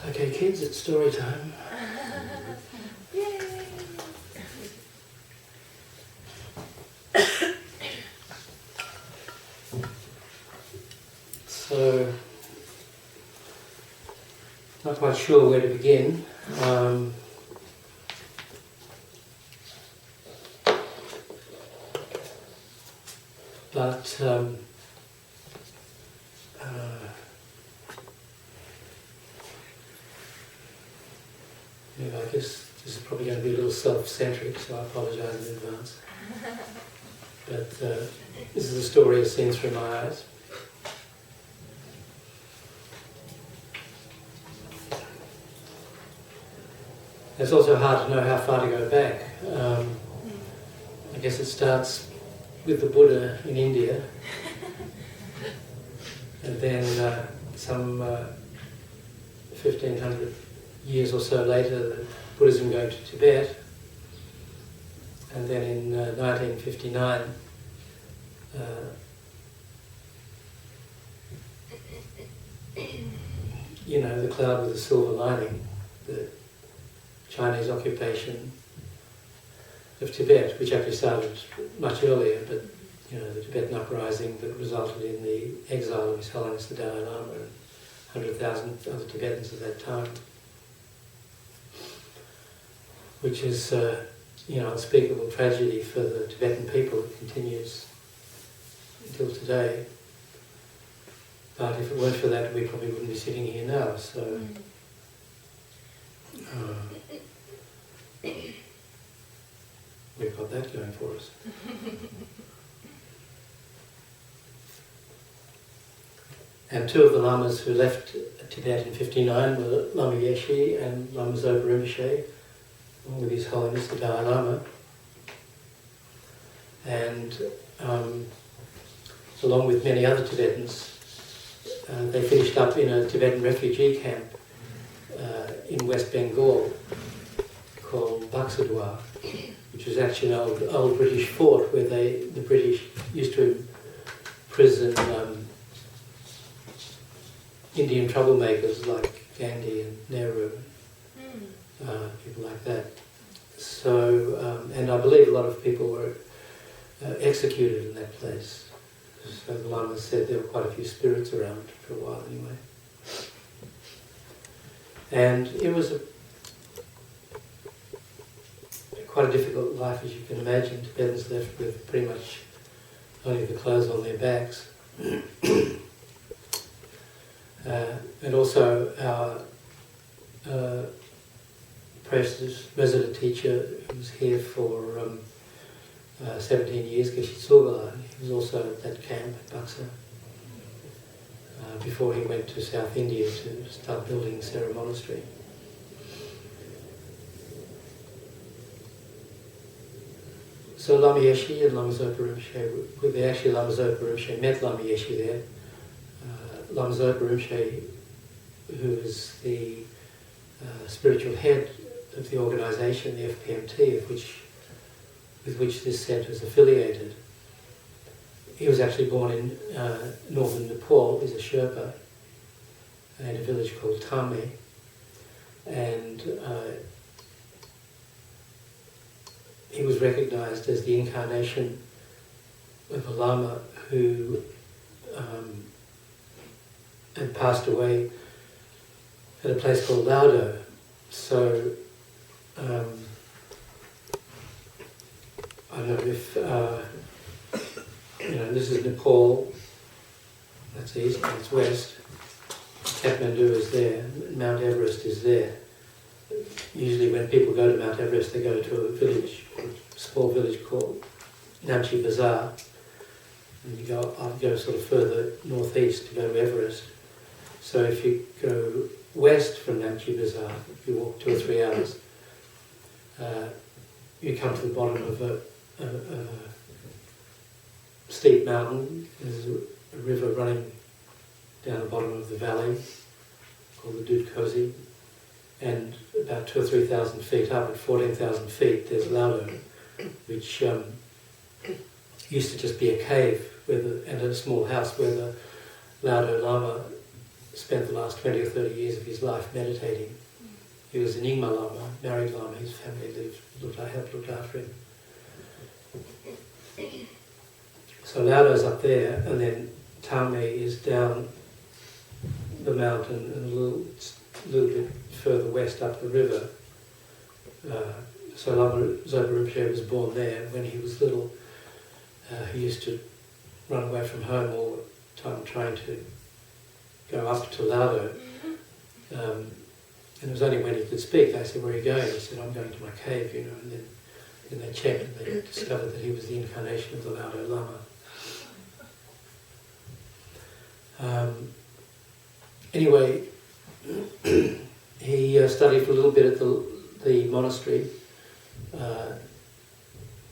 Okay, kids, it's story time. Yay! So, not quite sure where to begin. But yeah, I guess this is probably going to be a little self-centric, so I apologise in advance. But this is a story as seen through my eyes. It's also hard to know how far to go back. I guess it starts with the Buddha in India, and then some 1500 years or so later, Buddhism going to Tibet, and then in 1959, you know, the cloud with the silver lining, the Chinese occupation of Tibet, which actually started much earlier, but you know, the Tibetan uprising that resulted in the exile of His Holiness the Dalai Lama and 100,000 other Tibetans at that time, which is you know, unspeakable tragedy for the Tibetan people. It continues until today. But if it weren't for that, we probably wouldn't be sitting here now. So. We've got that going for us. And two of the Lamas who left Tibet in 59 were Lama Yeshe and Lama Zopa Rinpoche, along with His Holiness the Dalai Lama. And along with many other Tibetans, they finished up in a Tibetan refugee camp in West Bengal called Baksadwar, which was actually an old British fort where the British used to imprison Indian troublemakers like Gandhi and Nehru, people like that. So, and I believe a lot of people were executed in that place. So the Lama said there were quite a few spirits around for a while anyway. And it was quite a difficult life, as you can imagine. Tibetans left with pretty much only the clothes on their backs. And also our precious resident teacher, who was here for 17 years, Geshe Tsogyal, he was also at that camp at Baksa before he went to South India to start building Zena Monastery. So Lama Yeshe and Lama Zopa Rinpoche, actually Lama Zopa Rinpoche met Lama Yeshe there. Lama Zopa Rinpoche, who is the spiritual head of the organisation, the FPMT, with which this centre is affiliated. He was actually born in northern Nepal. He's a Sherpa in a village called Tame, and he was recognised as the incarnation of a Lama who had passed away at a place called Laudo. So I don't know if, this is Nepal, that's east, that's west. Kathmandu is there, Mount Everest is there. Usually when people go to Mount Everest, they go to a village, a small village called Namche Bazaar, and you go sort of further northeast to go to Everest. So if you go west from Namche Bazaar, you walk 2 or 3 hours, you come to the bottom of a steep mountain. There's a river running down the bottom of the valley called the Dudkosi, and about 2,000 or 3,000 feet up, at 14,000 feet, there's Laudo, which used to just be a cave and a small house where the Laudo Lama spent the last 20 or 30 years of his life meditating. He was an Nyingma Lama, married Lama. His family helped look after him. So Laudo's up there, and then Tame is down the mountain and a little bit further west up the river. So Lama Zopa Rinpoche was born there. When he was little, he used to run away from home all the time trying to go up to Laudo. And it was only when he could speak, they said, "Where are you going?" He said, "I'm going to my cave," and then they checked and they discovered that he was the incarnation of the Laudo Lama. Anyway, he studied for a little bit at the monastery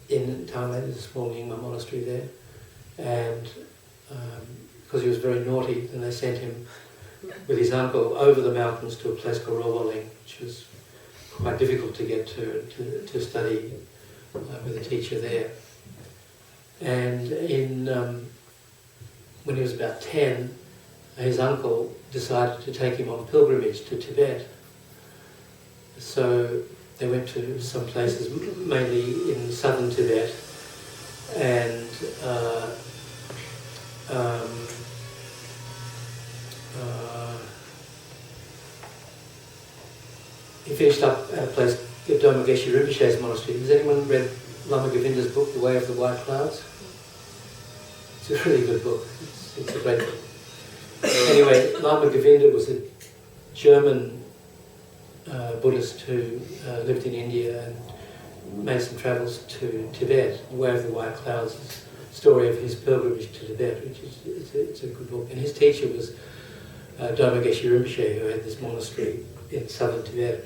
in Thailand. There's a small Nyingma monastery there, and because he was very naughty, then they sent him with his uncle over the mountains to a place called Rowoling, which was quite difficult to get to study with a teacher there. And when he was about 10, his uncle decided to take him on pilgrimage to Tibet. So they went to some places, mainly in southern Tibet, and he finished up at a place, Doma Geshe Rinpoche's monastery. Has anyone read Lama Govinda's book, The Way of the White Clouds? It's a really good book. It's a great book. Anyway, Lama Govinda was a German Buddhist who lived in India and made some travels to Tibet. The Way of the White Clouds is the story of his pilgrimage to Tibet, which is a good book. And his teacher was Doma Geshe Rinpoche, who had this monastery in southern Tibet.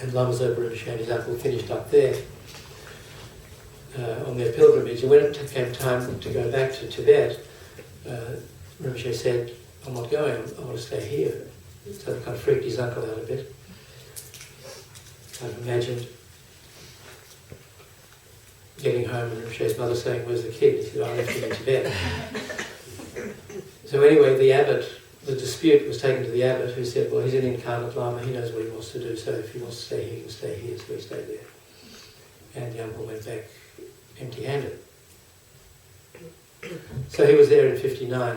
And Lama Zopa Rinpoche and his uncle finished up there on their pilgrimage. And when it came time to go back to Tibet, Rinpoche said, "I'm not going, I want to stay here." So it kind of freaked his uncle out a bit. Kind of imagined getting home and Rinpoche's mother saying, "Where's the kid?" He said, "I left him in Tibet." So anyway, the dispute was taken to the abbot, who said, "Well, he's an incarnate Lama, he knows what he wants to do, so if he wants to stay here, he can stay here." So he stayed there. And the uncle went back empty-handed. So he was there in 59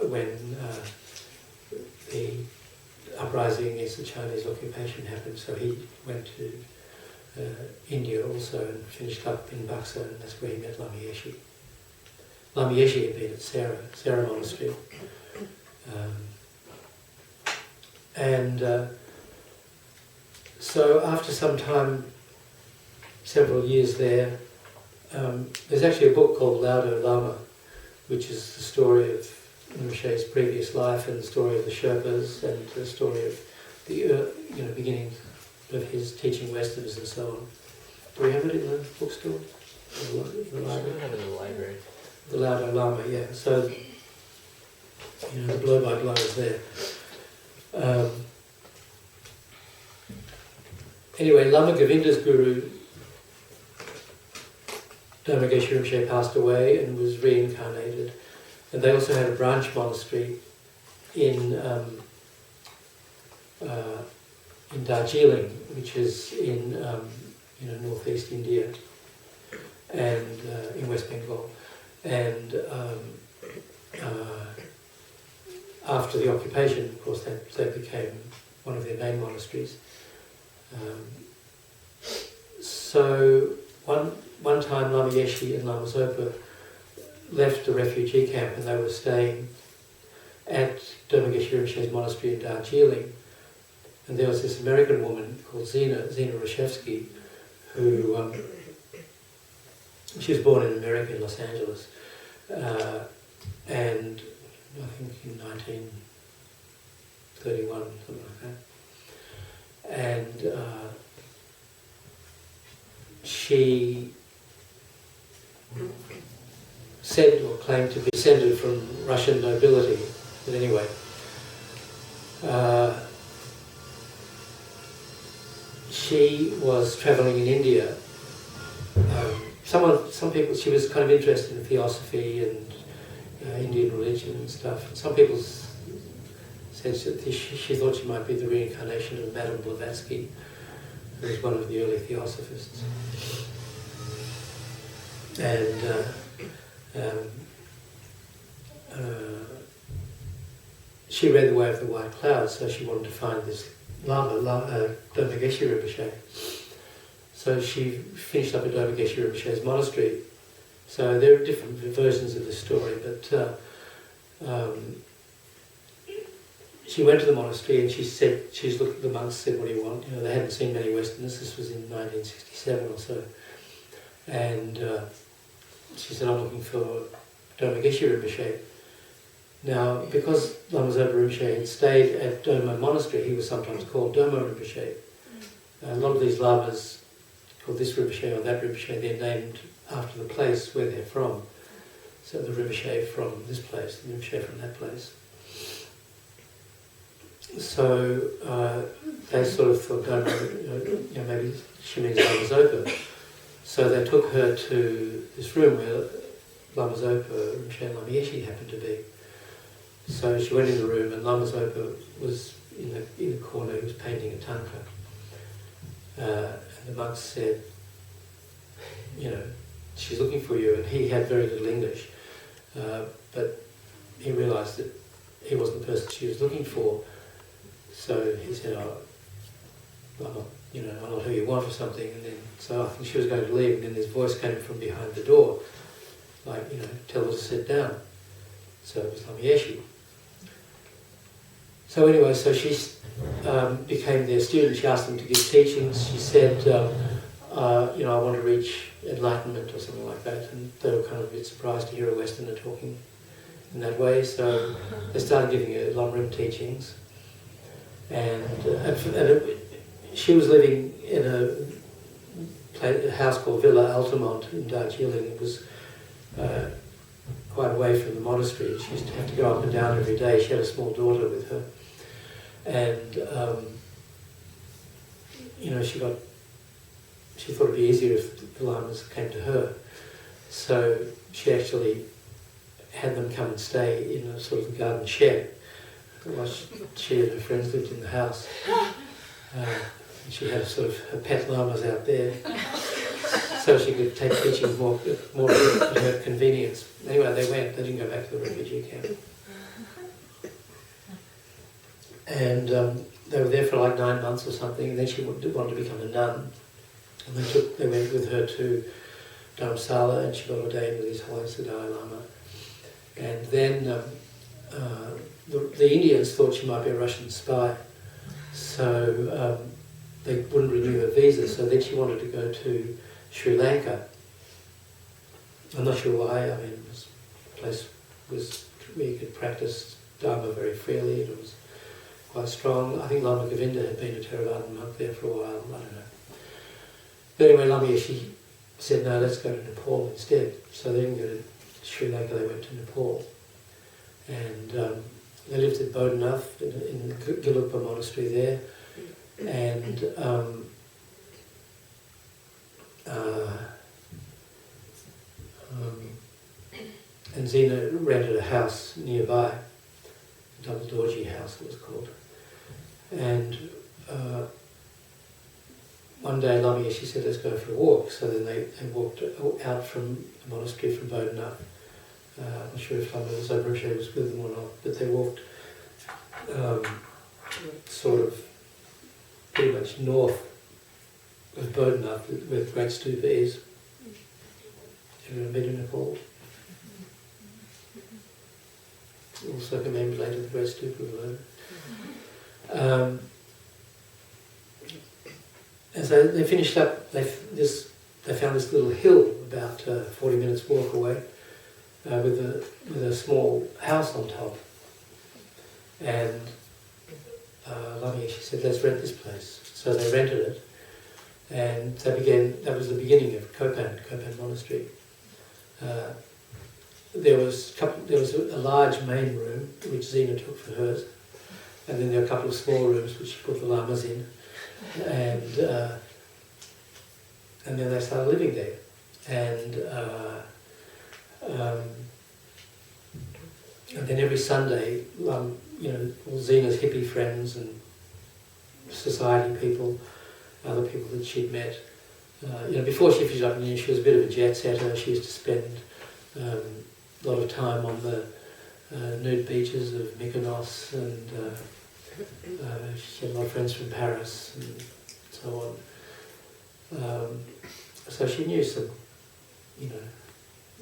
when the uprising against the Chinese occupation happened. So he went to India also and finished up in Buxa, and that's where he met Lama Yeshe. Lama Yeshe had been at Sarah Monastery. So after some time, several years there, there's actually a book called Laudo Lama, which is the story of Rinpoche's previous life and the story of the Sherpas and the story of the beginnings of his teaching Westerners and so on. Do we have it in the bookstore? In the library? We have it in the library. The Laudo Lama, yeah. So, the blow by blow is there. Anyway, Lama Govinda's guru, Doma Geshe Rinpoche, passed away and was reincarnated. And they also had a branch monastery in Darjeeling, which is in northeast India and in West Bengal. And after the occupation, of course, that became one of their main monasteries. So one time Lama Yeshe and Lama Zopa left the refugee camp and they were staying at Dharma Geshe Rinpoche's monastery in Darjeeling. And there was this American woman called Zena Rashevsky, who, she was born in America, in Los Angeles, and I think in 1931, something like that. And she said or claimed to be descended from Russian nobility, but anyway. She was travelling in India. Some people, she was kind of interested in theosophy and Indian religion and stuff. Some people said that she thought she might be the reincarnation of Madame Blavatsky, who was one of the early theosophists. And she read The Way of the White Cloud, so she wanted to find this Lama, Dharma Geshe Rinpoche. So she finished up at Dharma Geshe Rinpoche's monastery. So there are different versions of the story, but she went to the monastery and she looked at the monks, said, "What do you want?" They hadn't seen many Westerners. This was in 1967 or so, and she said, "I'm looking for Dharma Geshe Rinpoche." Now, because Lama Zopa Rinpoche had stayed at Dharma Monastery, he was sometimes called Dharma Rinpoche. A lot of these lamas, called this Rinpoche or that Rinpoche, they're named after the place where they're from. So the Rinpoche from this place, the Rinpoche from that place. So they sort of thought, maybe she means Lama Zopa. So they took her to this room where Lama Zopa Rinpoche and Lama Yeshe happened to be. So she went in the room and Lama Zopa was in the corner, he was painting a tanka. And the monks said, "She's looking for you," and he had very little English. But he realised that he wasn't the person she was looking for. So he said, "I'm not who you want," or something. And then, so I think she was going to leave, and then this voice came from behind the door, like, "Tell her to sit down." So it was Lama Yeshe. So anyway, so she became their student. She asked them to give teachings. She said, "I want to reach enlightenment," or something like that. And they were kind of a bit surprised to hear a Westerner talking in that way. So they started giving her Lam-Rim teachings. And she was living in a house called Villa Altamont in Darjeeling. It was quite away from the monastery. She used to have to go up and down every day. She had a small daughter with her. And, she thought it'd be easier if the Lamas came to her. So she actually had them come and stay in a sort of garden shed while she and her friends lived in the house. And she had her pet llamas out there, so she could take teaching more at her convenience. Anyway, they went. They didn't go back to the refugee camp. And they were there for like 9 months or something, and then she wanted to become a nun. And they went with her to Dharamsala, and she got ordained with His Holiness the Dalai Lama. And then the Indians thought she might be a Russian spy, so they wouldn't renew her visa. So then she wanted to go to Sri Lanka. I'm not sure why. I mean, this place was where you could practice Dharma very freely. It was quite strong. I think Lama Govinda had been a Theravadan monk there for a while. I don't know. But anyway, Lama Yeshe said, "No, let's go to Nepal instead." So they didn't go to Sri Lanka. They went to Nepal, and they lived at Bodhanath in the Gelugpa monastery there, and Zena rented a house nearby, a double dorji house it was called. And one day Lama Yeshe said, "Let's go for a walk." So then they walked out from the monastery from Bodhanath. I'm not sure if Lama Zopa Rinpoche was with them or not, but they walked sort of pretty much north of Bodhanath, where the Great Stupa is. Everyone been in Nepal? All circumambulated the Great Stupa of Lama. And so they finished up, they found this little hill about 40 minutes walk away with a small house on top. And Lama Yeshe said, let's rent this place. So they rented it. And that was the beginning of Copan Monastery. There was a large main room which Zena took for hers, and then there were a couple of small rooms which she put the Lamas in, and then they started living there. And then every Sunday, all Zena's hippie friends and society people, other people that she'd met, before she finished up in India, she was a bit of a jet setter. She used to spend a lot of time on the nude beaches of Mykonos, and she had a lot of friends from Paris and so on. So she knew some,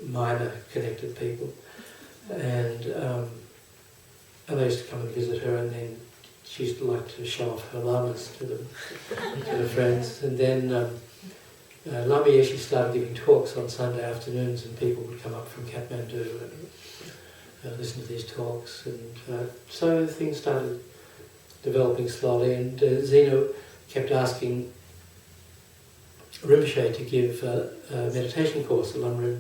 minor connected people, and they used to come and visit her, and then she used to like to show off her lamas to the friends. And then Lama Yeshe started giving talks on Sunday afternoons, and people would come up from Kathmandu and listen to these talks. And so things started developing slowly, and Zena kept asking Rinpoche to give a meditation course, a Lama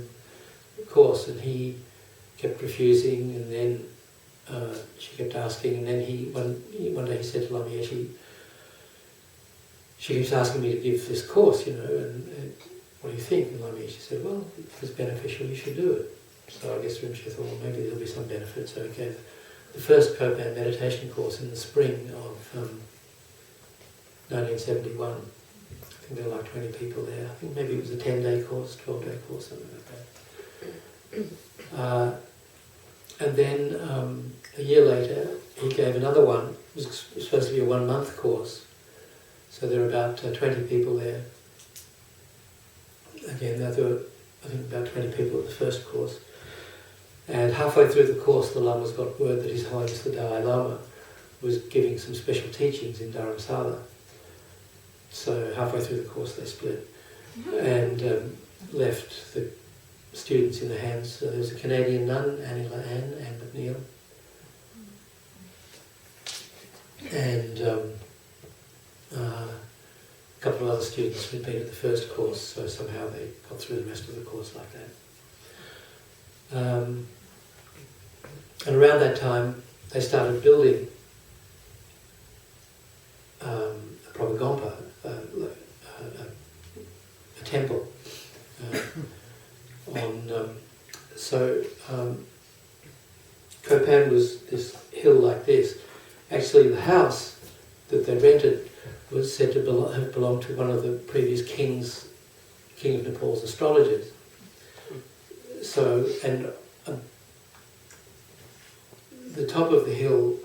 course, and he kept refusing, and then she kept asking, and then one day he said to Lama Yeshe, she keeps asking me to give this course, and what do you think? And Lama Yeshe said, well, if it's beneficial, you should do it. So I guess Rinpoche thought, well, maybe there'll be some benefit. So he gave the first Copan meditation course in the spring of 1971. I think there were like 20 people there. I think maybe it was a 10-day course, 12-day course, something like that. And then a year later, he gave another one. It was supposed to be a 1-month course. So there were about 20 people there. Again, there were, I think, about 20 people at the first course. And halfway through the course, the Lamas got word that His Holiness the Dalai Lama was giving some special teachings in Dharamsala. So halfway through the course, they split and left the students in the hands. There was a Canadian nun, Anne McNeil, and a couple of other students who'd been at the first course, so somehow they got through the rest of the course like that. And around that time, they started building a propagompa, a temple. Copan was this hill like this. Actually, the house that they rented was said to have belonged to one of the previous King of Nepal's astrologers. So, and the top of the hill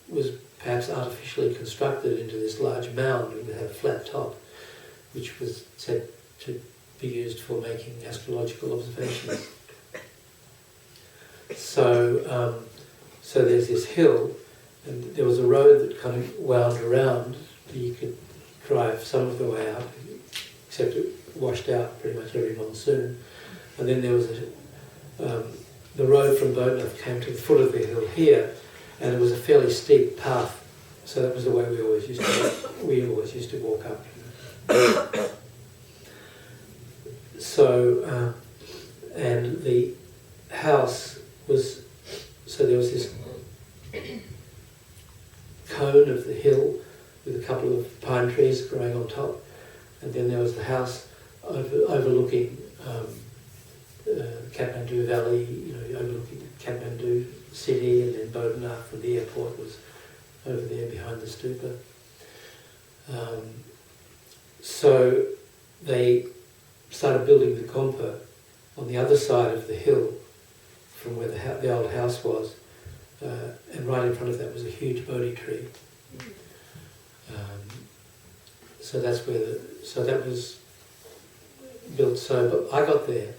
was perhaps artificially constructed into this large mound and had a flat top, which was said to be used for making astrological observations. So there's this hill, and there was a road that kind of wound around. You could drive some of the way out, except it washed out pretty much every monsoon. And then there was the road from Bodnath came to the foot of the hill here, and it was a fairly steep path. So that was the way we always used to walk up. So, and the house was, so there was this cone of the hill with a couple of pine trees growing on top, and then there was the house overlooking Kathmandu Valley, overlooking Kathmandu city, and then Bodnath, and the airport was over there behind the stupa. So they started building the kompa on the other side of the hill from where the old house was, and right in front of that was a huge Bodhi tree. So that's where that was built. So, but I got there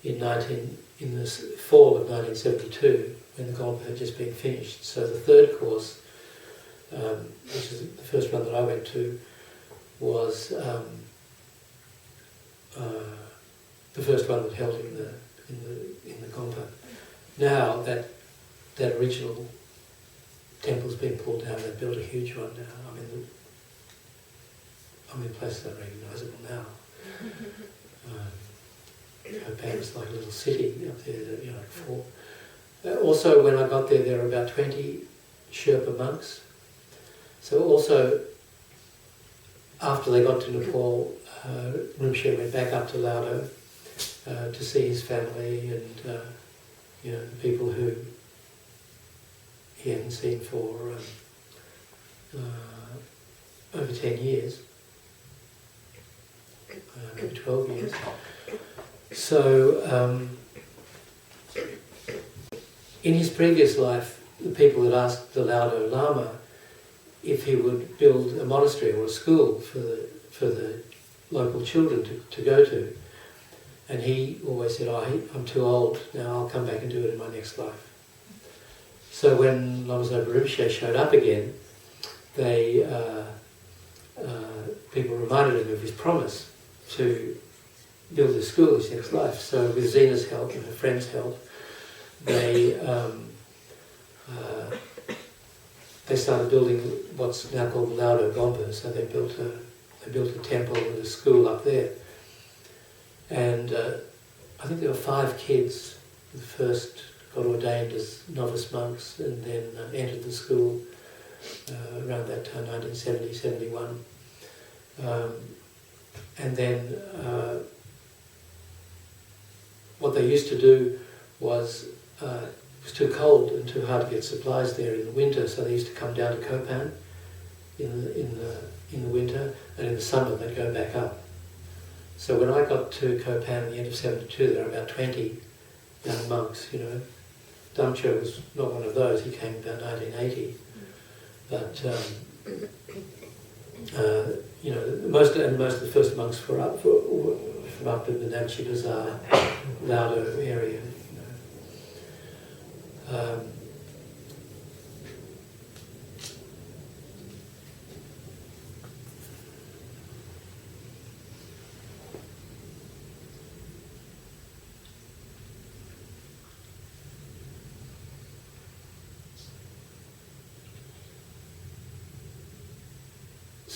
in the fall of 1972, when the Copan had just been finished. So the third course, which is the first one that I went to, was the first one that held in the Copan. Now that original temple's been pulled down, they've built a huge one now. I mean, places are recognisable now. Copan is like a little city up there, before. Also, when I got there, there were about 20 Sherpa monks. So also, after they got to Nepal, Rinpoche went back up to Laudo to see his family and the people who he hadn't seen for over 10 years, maybe 12 years. So, in his previous life, the people had asked the Laudo Lama if he would build a monastery or a school for the local children to go to. And he always said, I'm too old now, I'll come back and do it in my next life. So when Lama Zopa Rinpoche showed up again, people reminded him of his promise to build a school his next life. So with Zena's help and her friends' help, they started building what's now called Laudo Gompa. So they built a temple and a school up there. And I think there were 5 kids. The first got ordained as novice monks and then entered the school around that time, 1970, 71. And then what they used to do was, it was too cold and too hard to get supplies there in the winter, so they used to come down to Copan in the winter, and in the summer they'd go back up. So when I got to Copan at the end of 72, there were about 20 young monks, Damcho was not one of those, he came about 1980. But, most of the first monks were from up in the Namche Bazaar, Laudo area,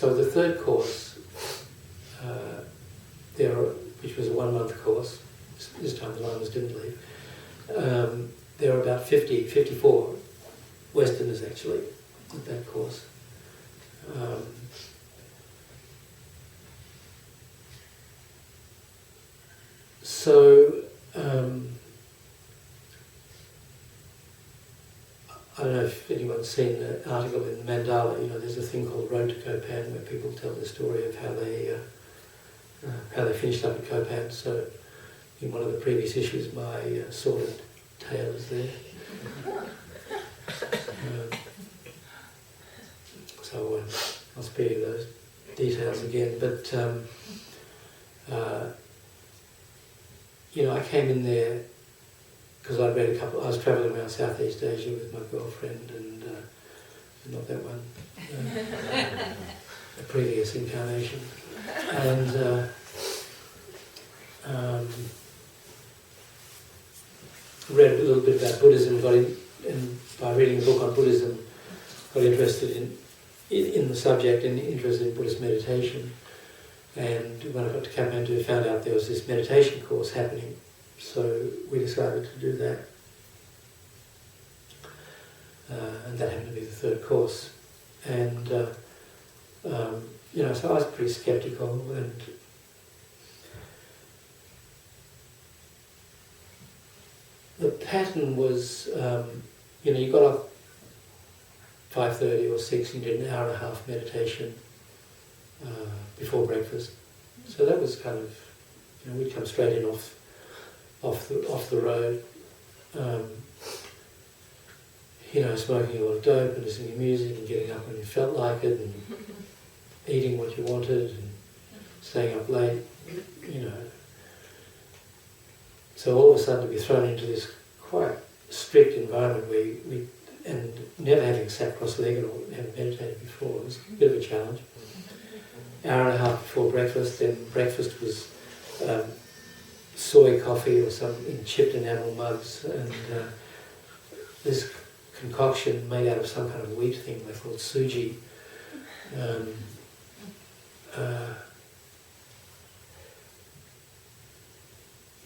So the third course, which was a 1-month course, this time the Lamas didn't leave, there were about 54 Westerners actually at that course. I don't know if anyone's seen the article in Mandala. There's a thing called Road to Copan where people tell the story of how they finished up at Copan. So in one of the previous issues, my sordid tale is there. So I'll spare you those details again. But I came in there because I was travelling around Southeast Asia with my girlfriend and not that one, a previous incarnation. And read a little bit about Buddhism, and by reading a book on Buddhism, got interested in the subject and interested in Buddhist meditation. And when I got to Kathmandu, found out there was this meditation course happening. So we decided to do that. And that happened to be the third course. And, so I was pretty sceptical. And the pattern was, you got up 5:30 or 6 and did an hour and a half meditation before breakfast. So that was kind of, we'd come straight in off the road, smoking a lot of dope and listening to music and getting up when you felt like it and eating what you wanted and staying up late, So all of a sudden to be thrown into this quite strict environment where and never having sat cross-legged or having meditated before, it was a bit of a challenge. Hour and a half before breakfast, then breakfast was soy coffee or something in chipped enamel mugs, and this concoction made out of some kind of wheat thing they called suji.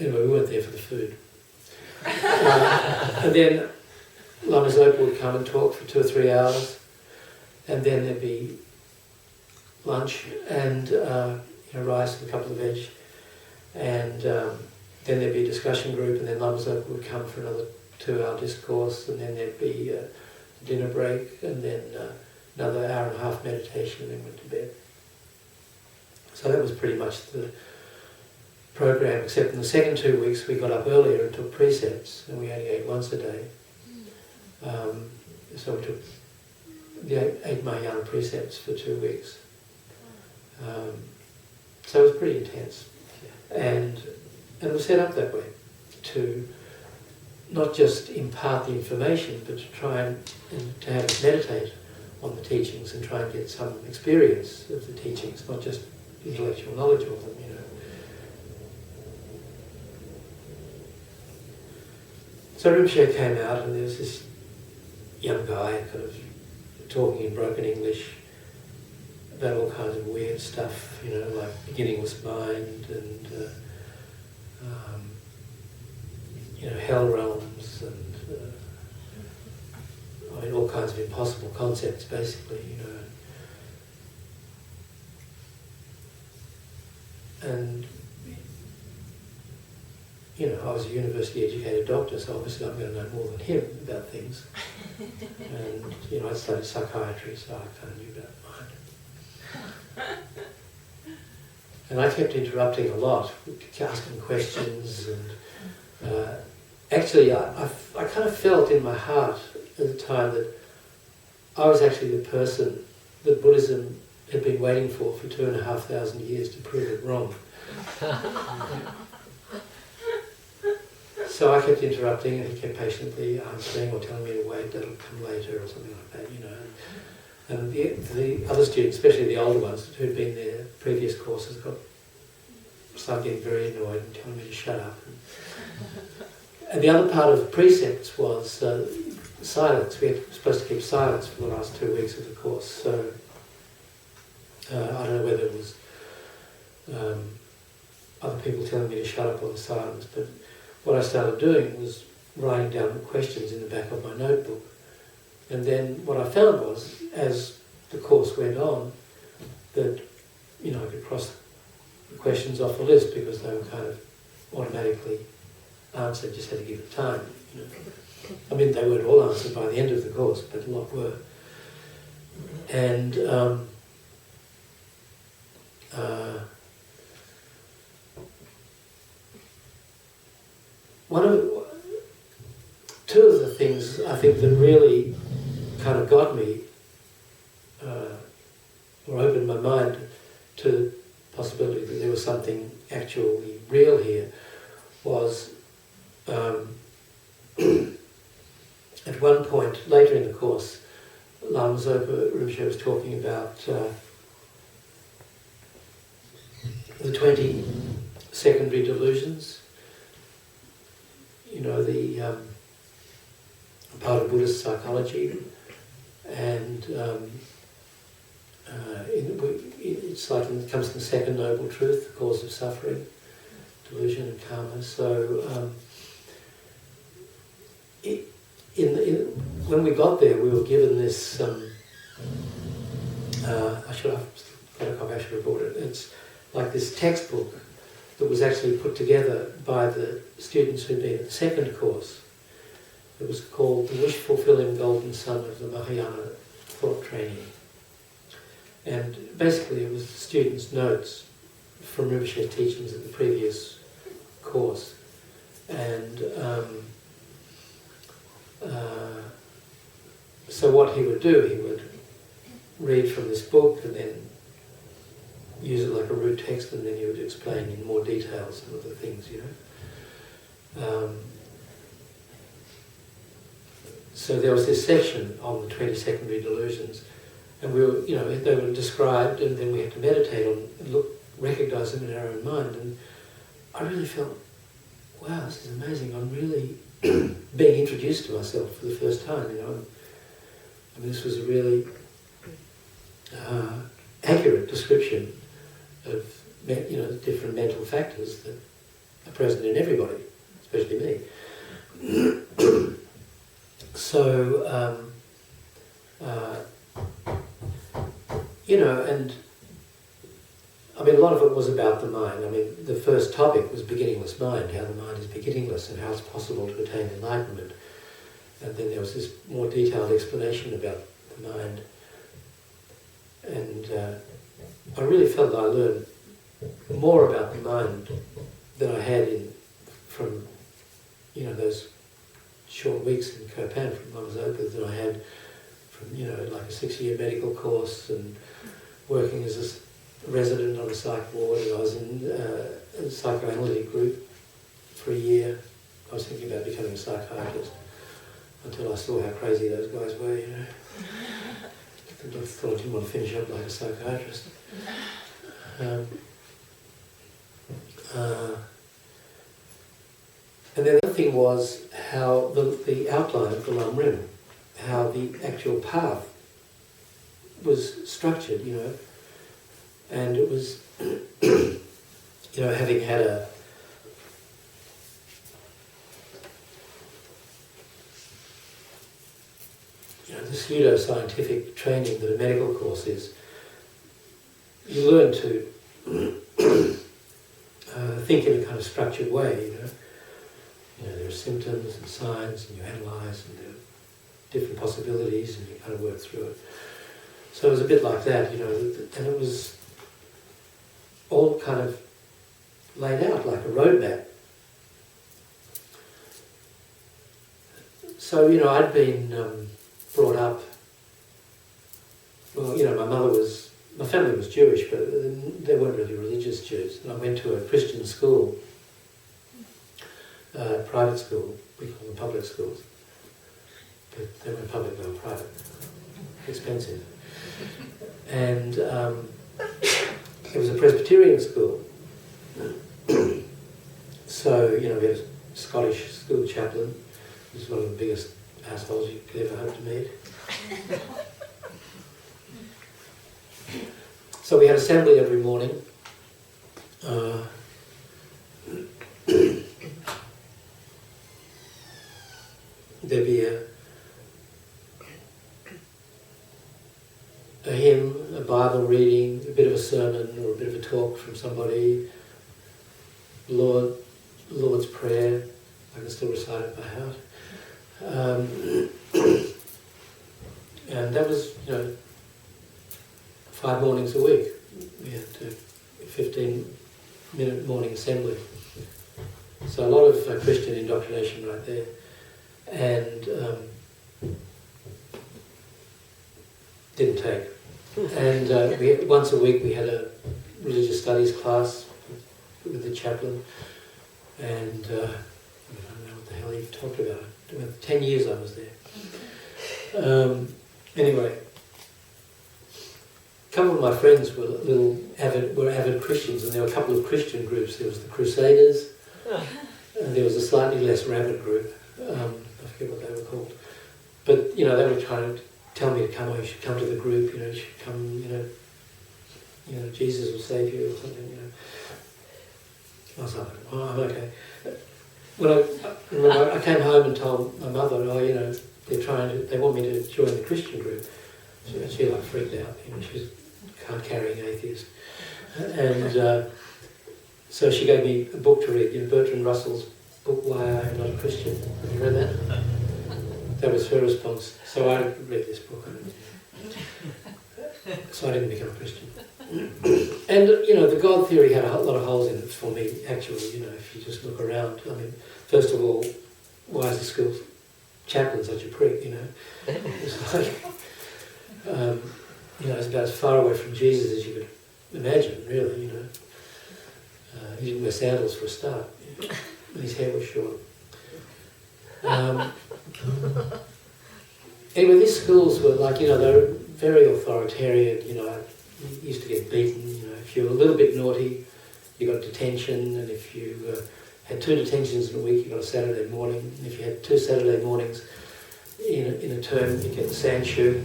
Anyway, we weren't there for the food. And then Lama Zopa would come and talk for 2 or 3 hours, and then there'd be lunch and rice and a couple of veg, and then there'd be a discussion group, and then Lama Zopa would come for another 2-hour discourse, and then there'd be a dinner break, and then another hour and a half meditation, and then went to bed. So that was pretty much the program, except in the second 2 weeks we got up earlier and took precepts, and we only ate once a day. So we took the 8 Mahayana precepts for 2 weeks. So it was pretty intense. And it was set up that way, to not just impart the information, but to try and to have us meditate on the teachings and try and get some experience of the teachings, not just intellectual knowledge of them, So Rinpoche came out, and there was this young guy kind of talking in broken English about all kinds of weird stuff, like beginningless mind and hell realms and all kinds of impossible concepts, basically, And I was a university-educated doctor, so obviously I'm going to know more than him about things. And I studied psychiatry, so I kind of knew about mind. And I kept interrupting a lot, asking questions, and actually I kind of felt in my heart at the time that I was actually the person that Buddhism had been waiting for 2,500 years to prove it wrong. So I kept interrupting, and he kept patiently answering or telling me to wait, that'll come later, or something like that, And the other students, especially the older ones who'd been there previous courses, started getting very annoyed and telling me to shut up. And the other part of precepts was silence. We were supposed to keep silence for the last 2 weeks of the course. So I don't know whether it was other people telling me to shut up or the silence, but what I started doing was writing down the questions in the back of my notebook. And then what I found was, as the course went on, that I could cross the questions off the list because they were kind of automatically answered, just had to give it time. I mean, they weren't all answered by the end of the course, but a lot were. And two of the things I think that really kind of got me, or opened my mind to the possibility that there was something actually real here, was at one point later in the course, Lama Zopa Rinpoche was talking about the 20 secondary delusions. The part of Buddhist psychology, and it's like it comes from the second noble truth, the cause of suffering, delusion and karma. So when we got there, we were given this. I should have got a copy. I should have bought it. It's like this textbook that was actually put together by the students who'd been at the second course. It was called The Wish-Fulfilling Golden Sun of the Mahayana Thought Training. And basically it was the students' notes from Rinpoche's teachings at the previous course. And so what he would do, he would read from this book and then use it like a root text, and then he would explain in more detail some of the things, So there was this section on the 20 secondary delusions, and we were, they were described, and then we had to meditate on and recognize them in our own mind. And I really felt, wow, this is amazing. I'm really being introduced to myself for the first time. I mean, this was a really accurate description of different mental factors that are present in everybody, especially me. So, and I mean, a lot of it was about the mind. I mean, the first topic was beginningless mind, how the mind is beginningless and how it's possible to attain enlightenment. And then there was this more detailed explanation about the mind. And I really felt that I learned more about the mind than I had from those short weeks in Copan from Lama Zopa than I had from, like a 6-year medical course and working as a resident on a psych ward, and I was in a psychoanalytic group for a year. I was thinking about becoming a psychiatrist until I saw how crazy those guys were, I thought I didn't want to finish up like a psychiatrist. And then the other thing was how the outline of the Lam Rim, how the actual path was structured, and it was, having had the pseudo-scientific training that a medical course is, you learn to think in a kind of structured way, there are symptoms and signs, and you analyse, and there are different possibilities, and you kind of work through it. So it was a bit like that, and it was all kind of laid out like a roadmap. So, I'd been brought up, well, my family was Jewish, but they weren't really religious Jews. And I went to a Christian school, private school, we call them public schools. But they weren't public, they were private, expensive. And it was a Presbyterian school. So, we had a Scottish school chaplain, who was one of the biggest assholes you could ever hope to meet. So we had assembly every morning. There'd be a hymn, a Bible reading, a bit of a sermon or a bit of a talk from somebody, Lord's Prayer, I can still recite it by heart. And that was, 5 mornings a week. We had a 15-minute morning assembly. So a lot of Christian indoctrination right there. And didn't take. And once a week we had a religious studies class with the chaplain. And I don't know what the hell he talked about. 10 years I was there. Anyway, a couple of my friends were avid Christians, and there were a couple of Christian groups. There was the Crusaders, and there was a slightly less rabid group. I forget what they were called. But, they were trying to tell me to come, you should come to the group, you should come, Jesus will save you or something, I was like, oh, I'm okay. When I came home and told my mother, they want me to join the Christian group. She like freaked out, she's a card-carrying atheist. And so she gave me a book to read, Bertrand Russell's book, Why I Am Not a Christian. Have you read that? That was her response. So I read this book. So I didn't become a Christian. And, the God theory had a lot of holes in it for me, actually, if you just look around. I mean, first of all, why is the school chaplain such a prick, It's like, it's about as far away from Jesus as you could imagine, really, He didn't wear sandals for a start, and his hair was short. Anyway, these schools were like, they were very authoritarian, you used to get beaten, if you were a little bit naughty, you got detention, and if you had 2 detentions in a week, you got a Saturday morning, and if you had 2 Saturday mornings in a term, you get the sand shoe.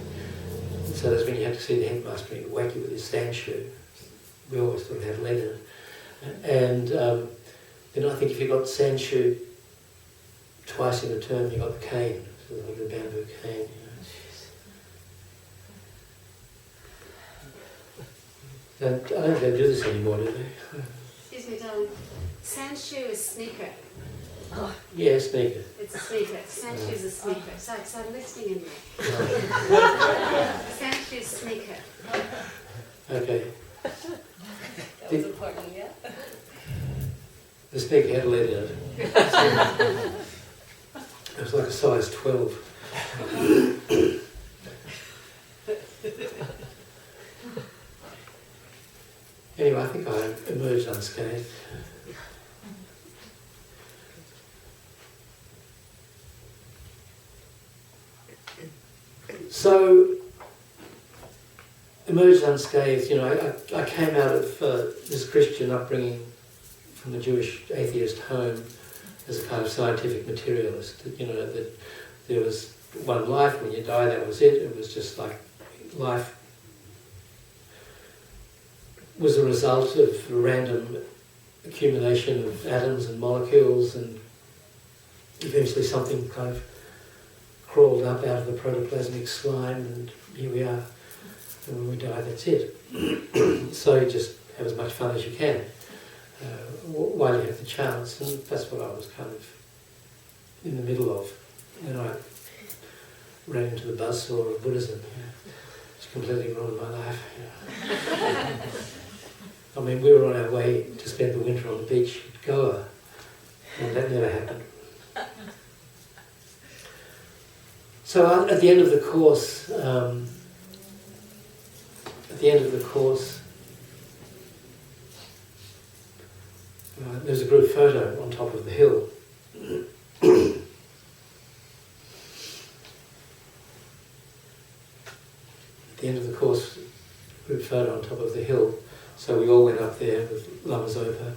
So that's when you had to see the headmaster and he'd whack you with his sand shoe. We always thought it had lead in it. And then I think if you got sand shoe twice in a term, you got the cane, so like the bamboo cane. I don't think they do this anymore, do they? Excuse me, darling. Sand shoe is sneaker. Oh. Yeah, sneaker. It's a sneaker. Sand shoe is a sneaker. So I'm listening in there. Sand shoe is sneaker. Okay. That was important, yeah? The sneaker had lead in it. It was like a size 12. Anyway, I think I emerged unscathed. So, emerged unscathed, I came out of this Christian upbringing from the Jewish atheist home as a kind of scientific materialist, that there was one life, when you die that was it. It was just like life was a result of a random accumulation of atoms and molecules, and eventually something kind of crawled up out of the protoplasmic slime, and here we are. And when we die, that's it. So you just have as much fun as you can while you have the chance, and that's what I was kind of in the middle of. And I ran into the buzzsaw of Buddhism, which completely ruined my life. I mean, we were on our way to spend the winter on the beach at Goa, and that never happened. So at the end of the course, there's a group photo on top of the hill. At the end of the course, group photo on top of the hill. So we all went up there with Lama Zopa,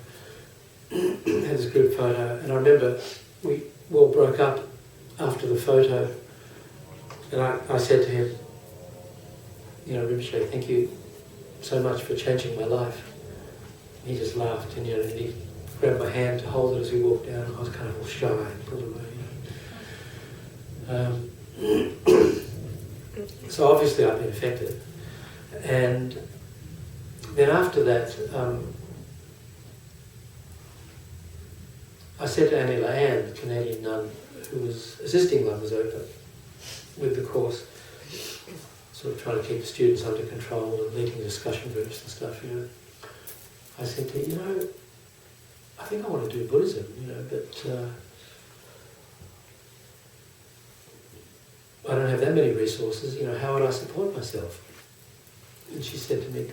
had this group photo, and I remember we all broke up after the photo, and I said to him, Rinpoche, thank you so much for changing my life. And he just laughed, and he grabbed my hand to hold it as we walked down, and I was kind of all shy and pulled away. So obviously I've been affected. And then after that, I said to Annie Lahan, the Canadian nun who was assisting Lama Zopa with the course, sort of trying to keep the students under control and leading discussion groups and stuff, I said to her, I think I want to do Buddhism, but I don't have that many resources, how would I support myself? And she said to me,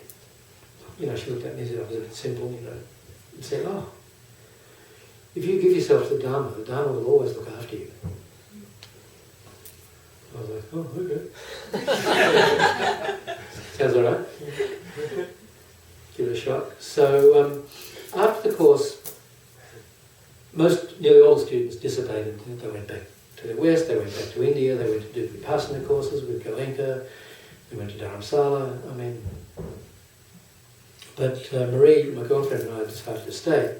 she looked at me and said I was a bit simple, and said, if you give yourself to the Dharma will always look after you. I was like, oh, okay. Sounds all right. Give it a shot. So after the course, nearly all the students dissipated. They went back to the West, they went back to India, they went to do Vipassana courses with Goenka, they went to Dharamsala, but Marie, my girlfriend, and I decided to stay.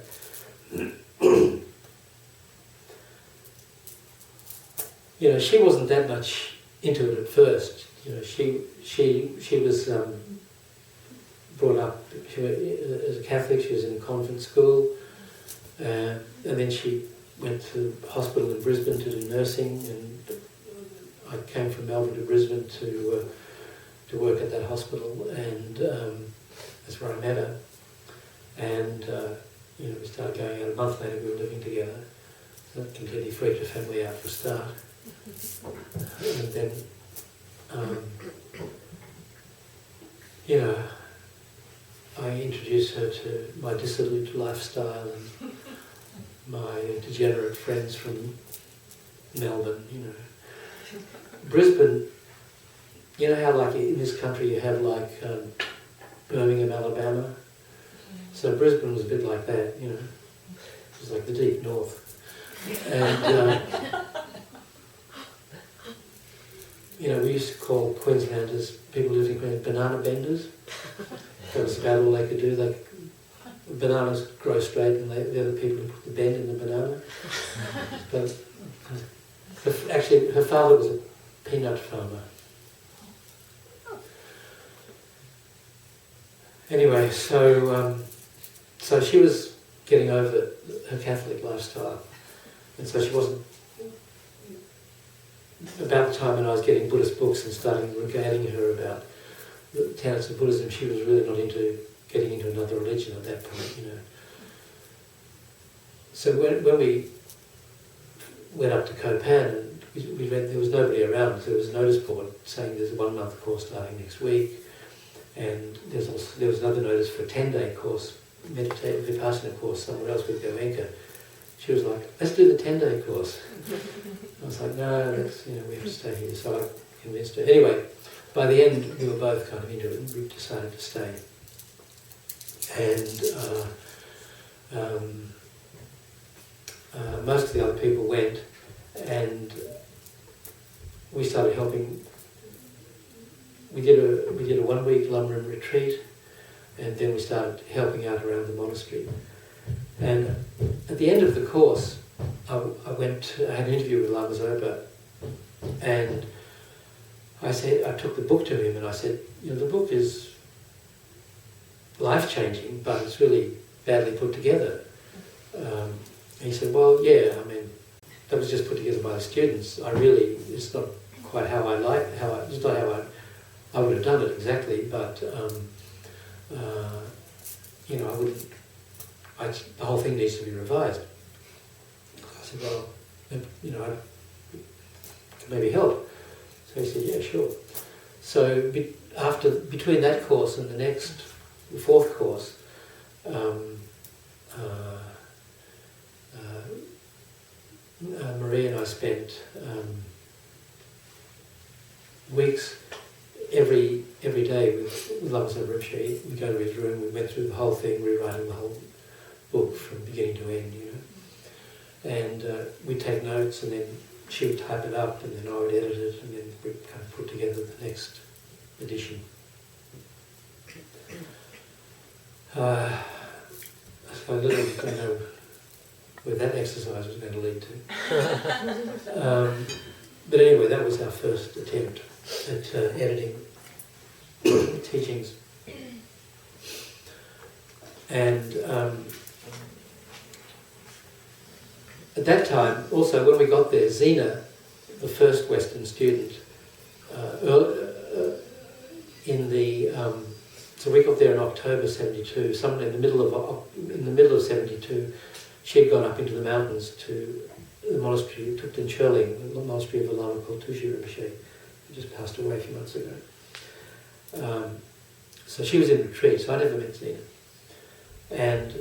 She wasn't that much into it at first. She was brought up as a Catholic. She was in a convent school, and then she went to hospital in Brisbane to do nursing. And I came from Melbourne to Brisbane to work at that hospital, and that's where I met her. And we started going out. A month later, we were living together. So that completely freaked the family out for a start. And then, I introduced her to my dissolute lifestyle and my degenerate friends from Melbourne, you know. Brisbane, you know how like in this country you have like Birmingham, Alabama? So Brisbane was a bit like that, you know. It was like the deep north. And, you know, we used to call Queenslanders, people living in Queensland, banana benders. That was about all they could do. Like, bananas grow straight and they're the people who put the bend in the banana. But actually, her father was a peanut farmer. Anyway, so she was getting over her Catholic lifestyle, and so she wasn't. About the time when I was getting Buddhist books and starting regaling her about the tenets of Buddhism, she was really not into getting into another religion at that point, you know. So when we went up to Copan, and we read, there was nobody around. There was a notice board saying there's a 1-month course starting next week, and there was another notice for a 10-day course, meditative Vipassana course somewhere else with Goenka. She was like, let's do the 10-day course. I was like, no, we have to stay here. So I convinced her. Anyway, by the end, we were both kind of into it, and we decided to stay. And most of the other people went, and we started helping. We did a 1-week Lama retreat, and then we started helping out around the monastery. And at the end of the course, I had an interview with Lama Zopa, and I took the book to him and I said, you know, the book is life-changing, but it's really badly put together. And he said, well, yeah, I mean, that was just put together by the students. It's not quite how I would have done it exactly, but, you know, the whole thing needs to be revised. I said, well, you know, I can maybe help. So he said, yeah, sure. So between that course and the 4th course, Maria and I spent weeks every day with Lamas and Rinpoche. We go to his room, we went through the whole thing, rewriting the whole book from beginning to end, you know. And we'd take notes, and then she would type it up, and then I would edit it, and then we'd kind of put together the next edition. So I literally don't know where that exercise was going to lead to. But anyway, that was our first attempt at editing teachings. And at that time, also when we got there, Zena, the first Western student, so we got there in October '72. Somewhere in the middle of '72, she had gone up into the mountains to the monastery, Tukten Churling, the monastery of a Lama called Tushu Rinpoche, who just passed away a few months ago. So she was in retreat, so I never met Zena. And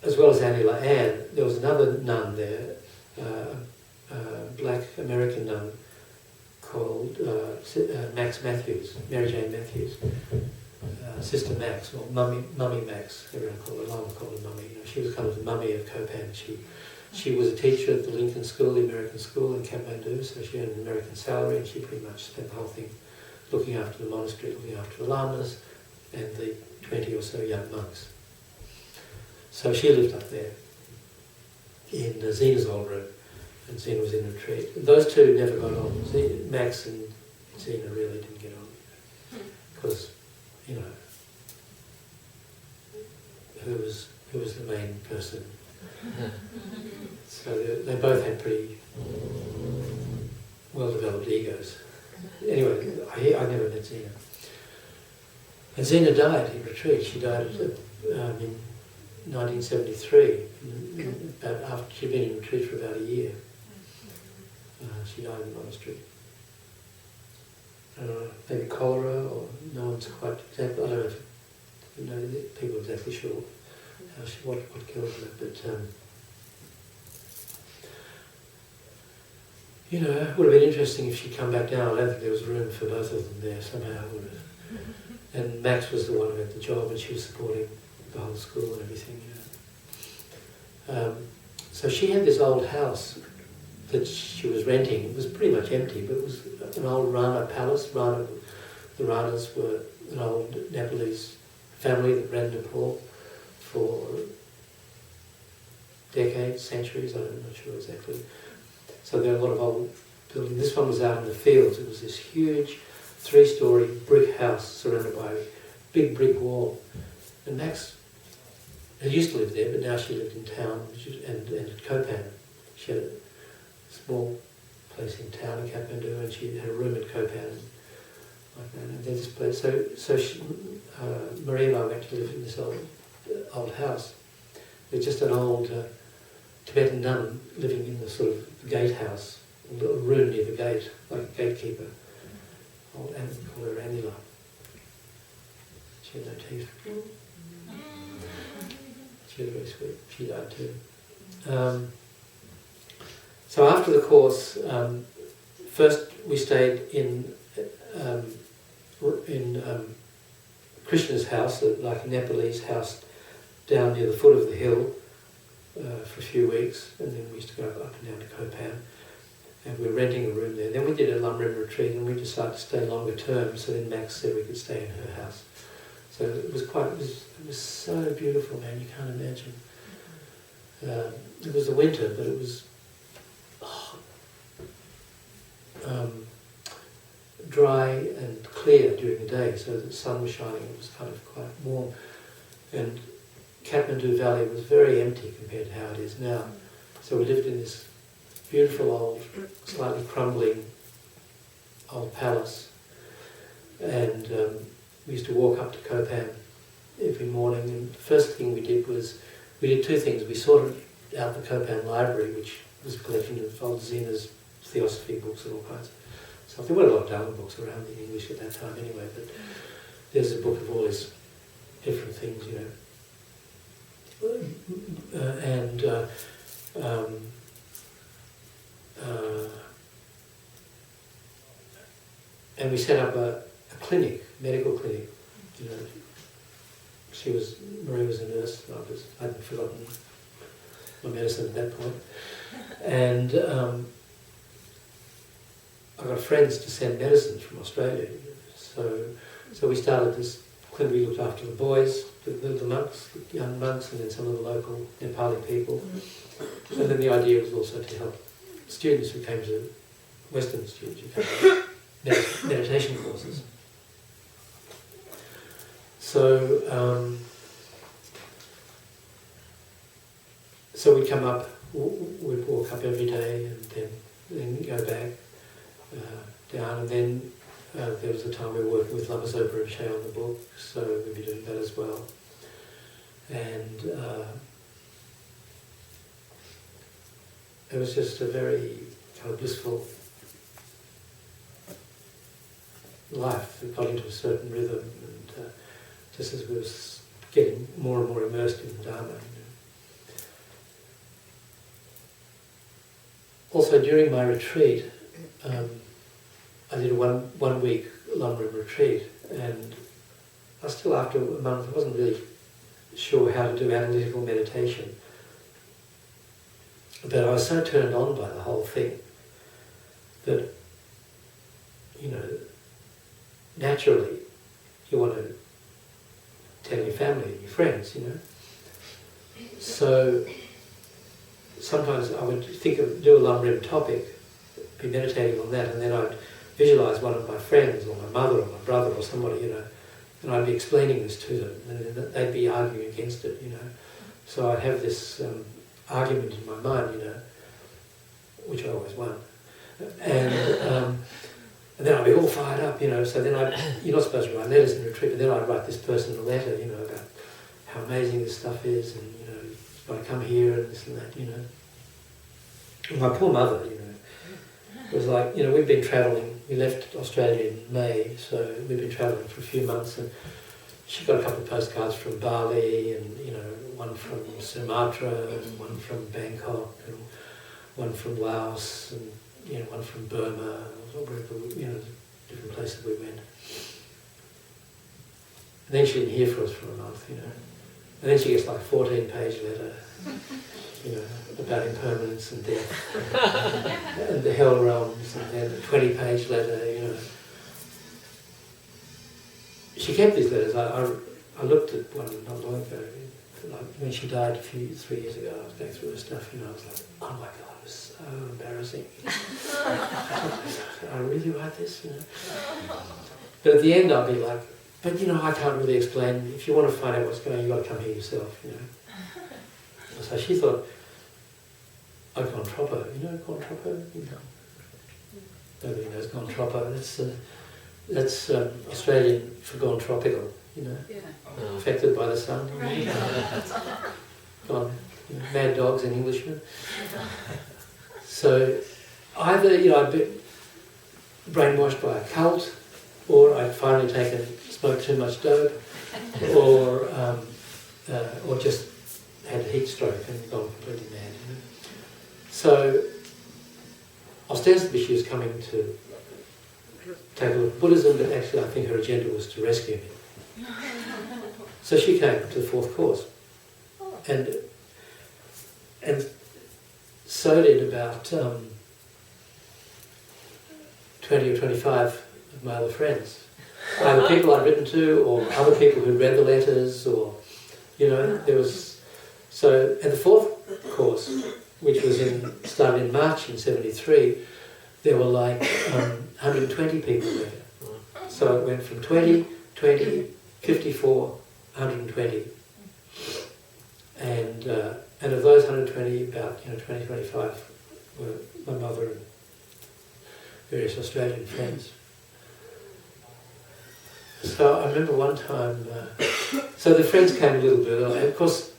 as well as Anila Ann, there was another nun there, a black American nun called Max Matthews, Mary Jane Matthews, Sister Max, or Mummy Max, everyone called her, Lama called her Mummy. You know, she was kind of the mummy of Copan. She was a teacher at the Lincoln School, the American school in Kathmandu, so she earned an American salary, and she pretty much spent the whole thing looking after the monastery, looking after the Lamas, and the 20 or so young monks. So she lived up there in Zena's old room, and Zena was in retreat. Those two never got on. Max and Zena really didn't get on, because, you know, who was the main person? So they both had pretty well-developed egos. Anyway, I never met Zena. And Zena died in retreat. She died in 1973, about after she'd been in retreat for about a year. She died in the monastery. I don't know, maybe cholera, or no one's quite exactly. I don't know if people are exactly sure what killed her, but you know, it would have been interesting if she'd come back down. I don't think there was room for both of them there somehow. And Max was the one who had the job, and she was supporting the whole school and everything. You know. So she had this old house that she was renting. It was pretty much empty, but it was an old Rana palace. The Ranas were an old Nepalese family that ran Nepal for decades, centuries, I'm not sure exactly. So there are a lot of old buildings. This one was out in the fields. It was this huge 3-story brick house surrounded by a big brick wall. And Max had used to live there, but now she lived in town and at Copan. She had a small place in town in Kathmandu, and she had a room at Copan. Like that. And there's this place. So she, Marie and I went to live in this old house. There's just an old Tibetan nun living in the sort of gatehouse, a little room near the gate, like a gatekeeper. Old Anna, we call her Anila. She had no teeth. She was very sweet. She died too. So after the course, first we stayed in Krishna's house, like a Nepalese house down near the foot of the hill for a few weeks, and then we used to go up and down to Copan, and we were renting a room there. Then we did a Lamrim retreat, and we decided to stay longer term, so then Max said we could stay in her house. So it was so beautiful, man, you can't imagine. It was the winter, but it was dry and clear during the day, so the sun was shining, it was kind of quite warm. And Kathmandu Valley was very empty compared to how it is now. So we lived in this beautiful old, slightly crumbling old palace, and we used to walk up to Copan every morning, and the first thing we did was, we did two things. We sorted out the Copan library, which was a collection of old Zena's theosophy books and all kinds of stuff. There weren't a lot of Dharma books around in English at that time anyway, but there's a book of all these different things, you know. And we set up a clinic, medical clinic. You know, Marie was a nurse. I hadn't forgotten my medicine at that point, and I got friends to send medicines from Australia. So we started this clinic. We looked after the boys, the monks, the young monks, and then some of the local Nepali people. And then the idea was also to help students who came to, Western students who came to meditation courses. So we'd come up, we'd walk up every day and then go back down, and then there was a time we were working with Lama Zopa Rinpoche on the book, so we'd be doing that as well. And it was just a very kind of blissful life that got into a certain rhythm, and just as we were getting more and more immersed in the Dharma. You know. Also during my retreat, I did a one week Lamrim retreat, and I still, after a month, I wasn't really sure how to do analytical meditation. But I was so turned on by the whole thing that, you know, naturally you want to tell your family and your friends, you know. So sometimes I would do a Lamrim topic, be meditating on that, and then I'd visualise one of my friends or my mother or my brother or somebody, you know, and I'd be explaining this to them, and then they'd be arguing against it, you know. So I'd have this argument in my mind, you know, which I always won. And then I'd be all fired up, you know, so then you're not supposed to write letters in retreat, but then I'd write this person a letter, you know, about how amazing this stuff is, and, you know, you've got to come here and this and that, you know. And my poor mother, you know, it was like, you know, we'd been travelling, we left Australia in May, so we'd been travelling for a few months, and she got a couple of postcards from Bali, and, you know, one from Sumatra, and one from Bangkok, and one from Laos, and one from Burma, or wherever, different places we went. And then she didn't hear from us for a month, And then she gets like a 14-page letter, about impermanence and death, and the hell realms, and then a 20-page letter, She kept these letters. I looked at one not long ago, like when she died 3 years ago. I was going through her stuff, I was like, oh my God, it was so embarrassing. I really write this, But at the end I'll be like, but I can't really explain. If you want to find out what's going on, you've got to come here yourself, So she thought I'd gone troppo. You know gone troppo? Nobody knows gone troppo. That's Australian for gone tropical, affected by the sun. Gone, mad dogs and Englishmen. So either I'd been brainwashed by a cult, or I'd finally smoked too much dope, or just had a heat stroke and gone completely mad. So ostensibly she was coming to take a look at Buddhism, but actually I think her agenda was to rescue me. So she came to the fourth course, and so did about 20 or 25 of my other friends, either people I'd written to, or other people who'd read the letters, or there was. So at the fourth course, which was started in March in '73, there were like 120 people there. So it went from 20, 54, 120. And of those 120, about 20, 25 were my mother and various Australian friends. So I remember one time, so the friends came a little bit early. Of course,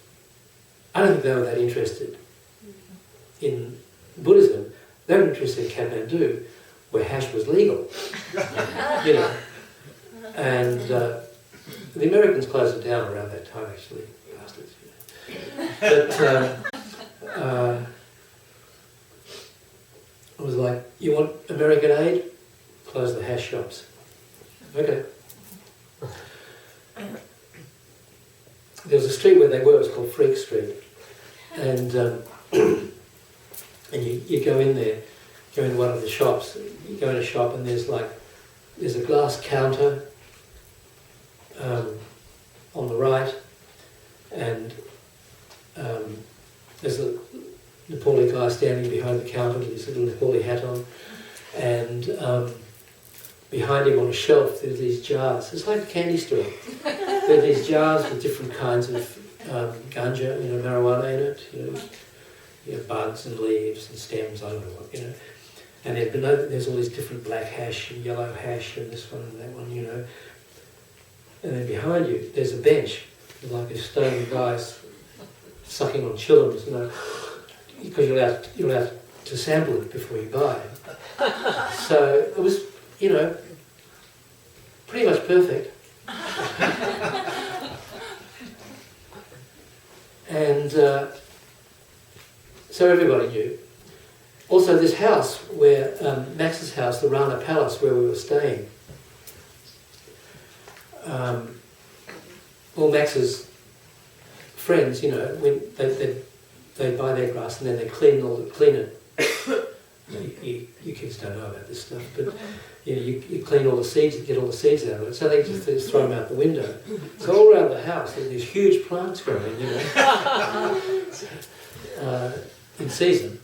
I don't think they were that interested in Buddhism. They were interested in Kathmandu, where hash was legal. And the Americans closed it down around that time, actually, bastards. But it was like, you want American aid? Close the hash shops. Okay. There was a street where they were, it was called Freak Street. And you go in there, go in one of the shops, you go in a shop and there's a glass counter on the right, and there's a Nepali guy standing behind the counter with his little Nepali hat on, and behind him on a shelf there's these jars. It's like a candy store. There are these jars with different kinds of ganja, marijuana in it, buds and leaves and stems, I don't know what, And there's all these different black hash and yellow hash and this one and that one, And then behind you, there's a bench with like a stone guy sucking on chillums, because you're allowed to sample it before you buy it. So it was, pretty much perfect. And so everybody knew. Also this house where, Max's house, the Rana Palace where we were staying, all Max's friends, when they buy their grass and then they clean it. You kids don't know about this stuff, but you clean all the seeds, get all the seeds out of it. So they just throw them out the window. So all around the house, there's these huge plants growing, in season.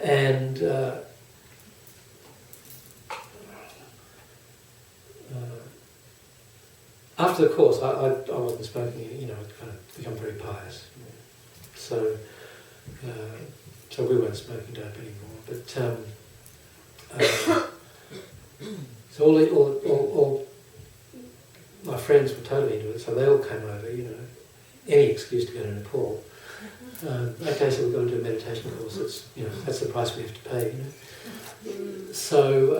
And after the course, I wasn't smoking. I'd kind of become very pious. So we weren't smoking dope anymore. But so all my friends were totally into it. So they all came over. Any excuse to go to Nepal. Okay, so we're going to do a meditation course. That's the price we have to pay. So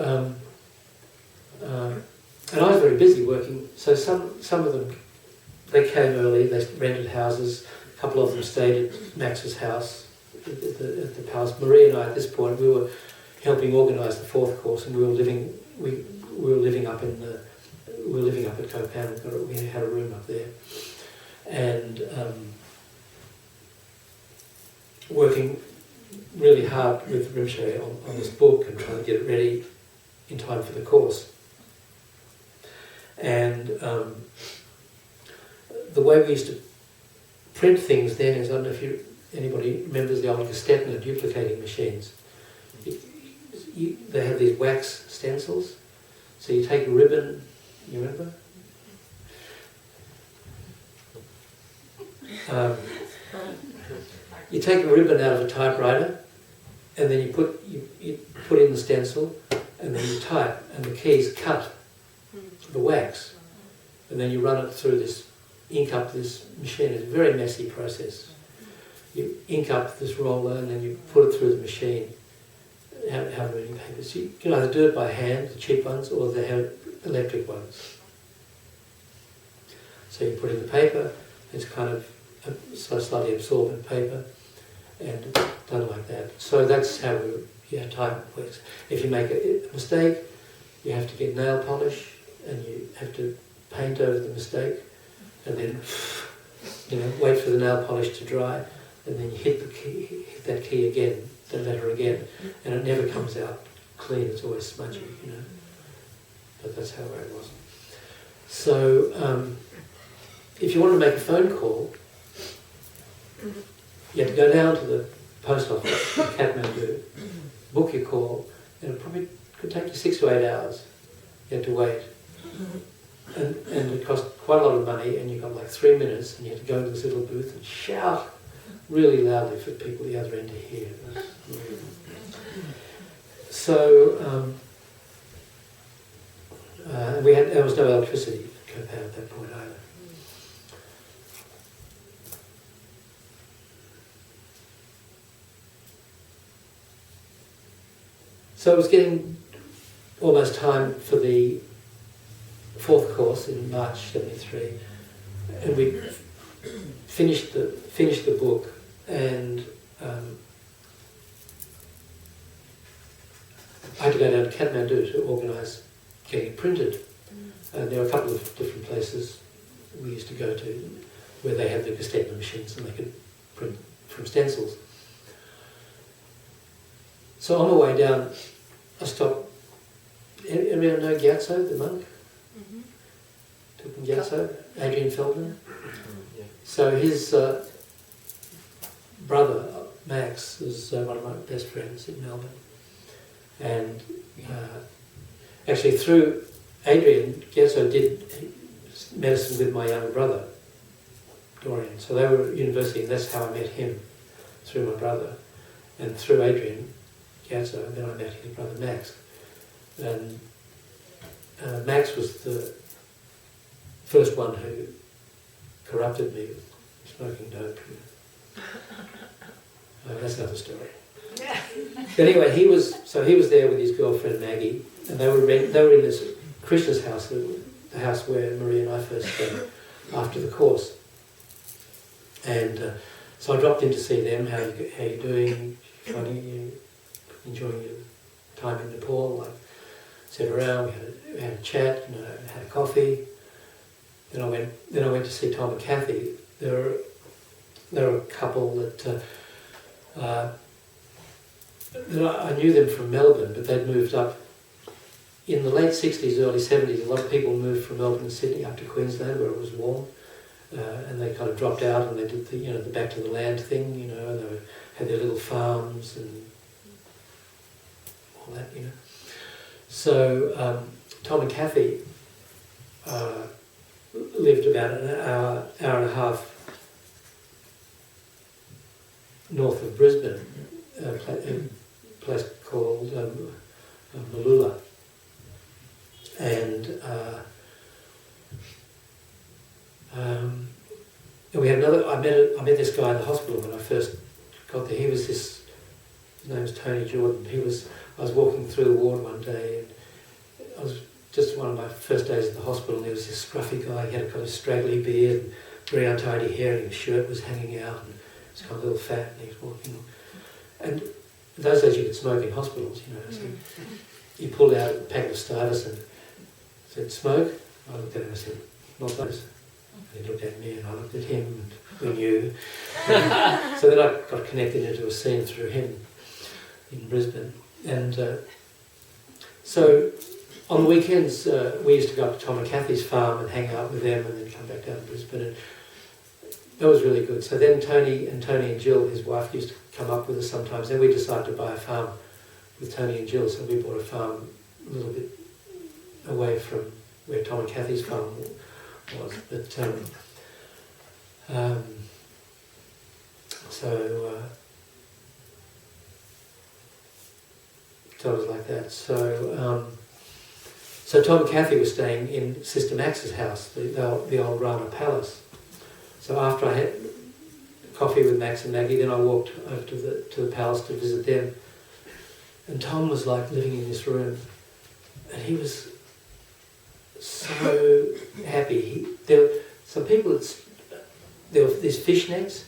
and I was very busy working. So some of them, they came early. They rented houses. A couple of them stayed at Max's house at the palace. Marie and I, at this point, helping organise the fourth course, and we were living up at Copan. We had a room up there, and working really hard with Rinpoche on this book and trying to get it ready in time for the course. And the way we used to print things then is, I don't know if anybody remembers the old Gestetner duplicating machines. They have these wax stencils. So you take a ribbon, you remember? You take a ribbon out of a typewriter, and then you put in the stencil, and then you type, and the keys cut the wax, and then you run it through this, ink up this machine. It's a very messy process. You ink up this roller, and then you put it through the machine. How many papers? You can either do it by hand, the cheap ones, or they have electric ones. So you put in the paper. It's kind of slightly absorbent paper, and done like that. So that's how type works. If you make a mistake, you have to get nail polish, and you have to paint over the mistake, and then wait for the nail polish to dry, and then you hit that key again, the letter again, and it never comes out clean. It's always smudgy, But that's how it was. So if you want to make a phone call, you have to go down to the post office in Kathmandu, book your call, and it probably could take you 6 to 8 hours. You had to wait. And it cost quite a lot of money, and you got like 3 minutes, and you had to go into this little booth and shout really loudly for people at the other end to hear. So there was no electricity in Copan at that point either. So it was getting almost time for the fourth course in March '73, and we finished the book, and I had to go down to Kathmandu to organise getting it printed. And there were a couple of different places we used to go to where they had the Gestetner machines and they could print from stencils. So on my way down, I stopped. Anyone know Gyatso, the monk? Mm-hmm. Gyatso, Adrian Feldman. Yeah. So his brother, Max, was one of my best friends in Melbourne. And actually through Adrian, Gyatso did medicine with my younger brother, Dorian. So they were at university, and that's how I met him, through my brother. And through Adrian, Gyatso, and then I met his brother Max. And Max was the first one who corrupted me with smoking dope. That's another story. But anyway, he was there with his girlfriend Maggie, and they were in this Krishna's house, the house where Maria and I first spent after the course. And so I dropped in to see them. How you doing? Enjoying your time in Nepal? I sat around. We had a chat. Had a coffee. Then I went to see Tom and Kathy. They're a couple that I knew them from Melbourne, but they'd moved up in the late 60s, early 70s. A lot of people moved from Melbourne and Sydney up to Queensland where it was warm, and they kind of dropped out and they did the back to the land thing, and they had their little farms and all that, So Tom and Kathy lived about an hour and a half north of Brisbane, a place called Malula. And we had another. I met this guy in the hospital when I first got there. His name was Tony Jordan. I was walking through the ward one day, and I was just one of my first days at the hospital, and there was this scruffy guy. He had a kind of straggly beard, and very untidy hair, and his shirt was hanging out, and he was kind of a little fat, and he was walking. And in those days you could smoke in hospitals, you know. So he pulled out a packet of Stuyvesant and said, "Smoke?" I looked at him and said, "Not those." And he looked at me and I looked at him and we knew. So then I got connected into a scene through him in Brisbane. And so on the weekends we used to go up to Tom and Kathy's farm and hang out with them and then come back down to Brisbane. And that was really good. So then Tony and Jill, his wife, used to come up with us sometimes. Then we decided to buy a farm with Tony and Jill. So we bought a farm a little bit away from where Tom and Kathy's farm was. But so it was like that. So Tom and Kathy were staying in Sister Max's house, the old Rana Palace. So after I had coffee with Max and Maggie, then I walked over to the palace to visit them. And Tom was like living in this room, and he was so happy. There were these fish nets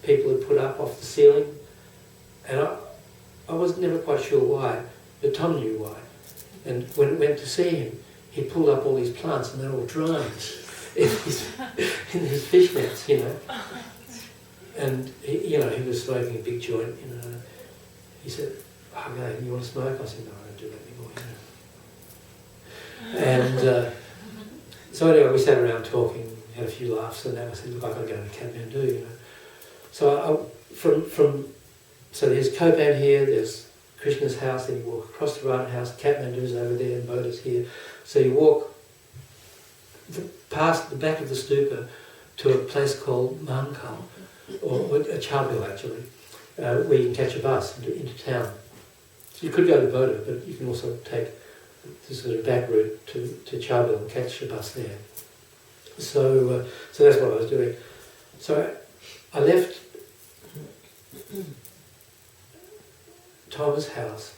people had put up off the ceiling, and I was never quite sure why, but Tom knew why. And when we went to see him, he pulled up all these plants, and they're all drying in these fish nets, you know. And he was smoking a big joint, you know. He said, "Okay, you want to smoke?" I said, "No, I don't do that anymore," you know. And so anyway, we sat around talking, had a few laughs, and then I said, "Look, I've got to go to Kathmandu," you know. So so there's Copan here, there's Krishna's house, then you walk across the Rana house, Kathmandu's over there, and Bodhi's here. So you walk past the back of the stupa to a place called Mankal, or a Charbil actually, where you can catch a bus into town. So you could go to Bodhi, but you can also take this sort of back route to Charbil and catch a bus there. So that's what I was doing. So I left Tom's house,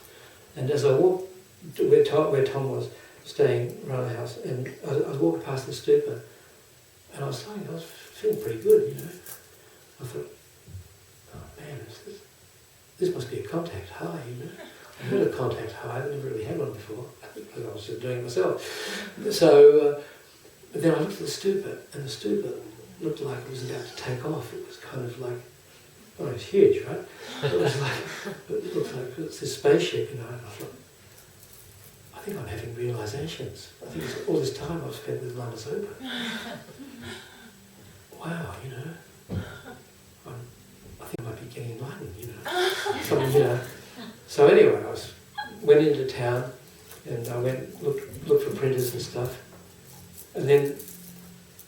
and as I walked where Tom was staying around the house, and I was walking past the stupa, and I was feeling pretty good, you know. I thought, oh man, this must be a contact high, you know. I heard a contact high, I've never really had one before, because I was just doing it myself. So, but then I looked at the stupa, and the stupa looked like it was about to take off. It was kind of like, well, it was huge, right? It was like, it looked like it's this spaceship, you know, and I thought, I think I'm having realizations. I think it's all this time I've spent with Lama Zopa. Wow, you know, I think I might be getting enlightened, you know. So anyway, I went into town, and I looked for printers and stuff, and then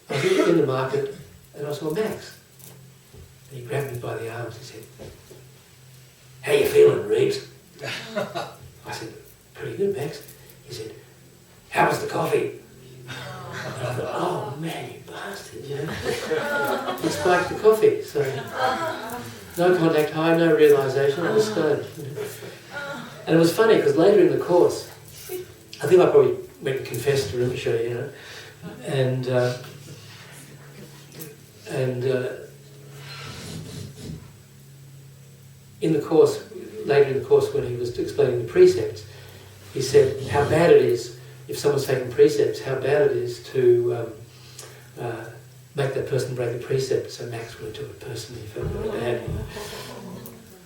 I was in the market, and I saw Max, and he grabbed me by the arms and said, "How you feeling, Reeves?" I said, "Pretty good, Max." He said, "How was the coffee?" And I thought, oh man, you bastard, you know. He spiked the coffee, so no contact high, no realisation, I was stoned. You know. And it was funny, because later in the course, I think I probably went and confessed to Rinpoche, you know, and in the course, later in the course when he was explaining the precepts, he said how bad it is, if someone's taken precepts, how bad it is to make that person break the precept. So Max really took it personally, he felt really bad. You know.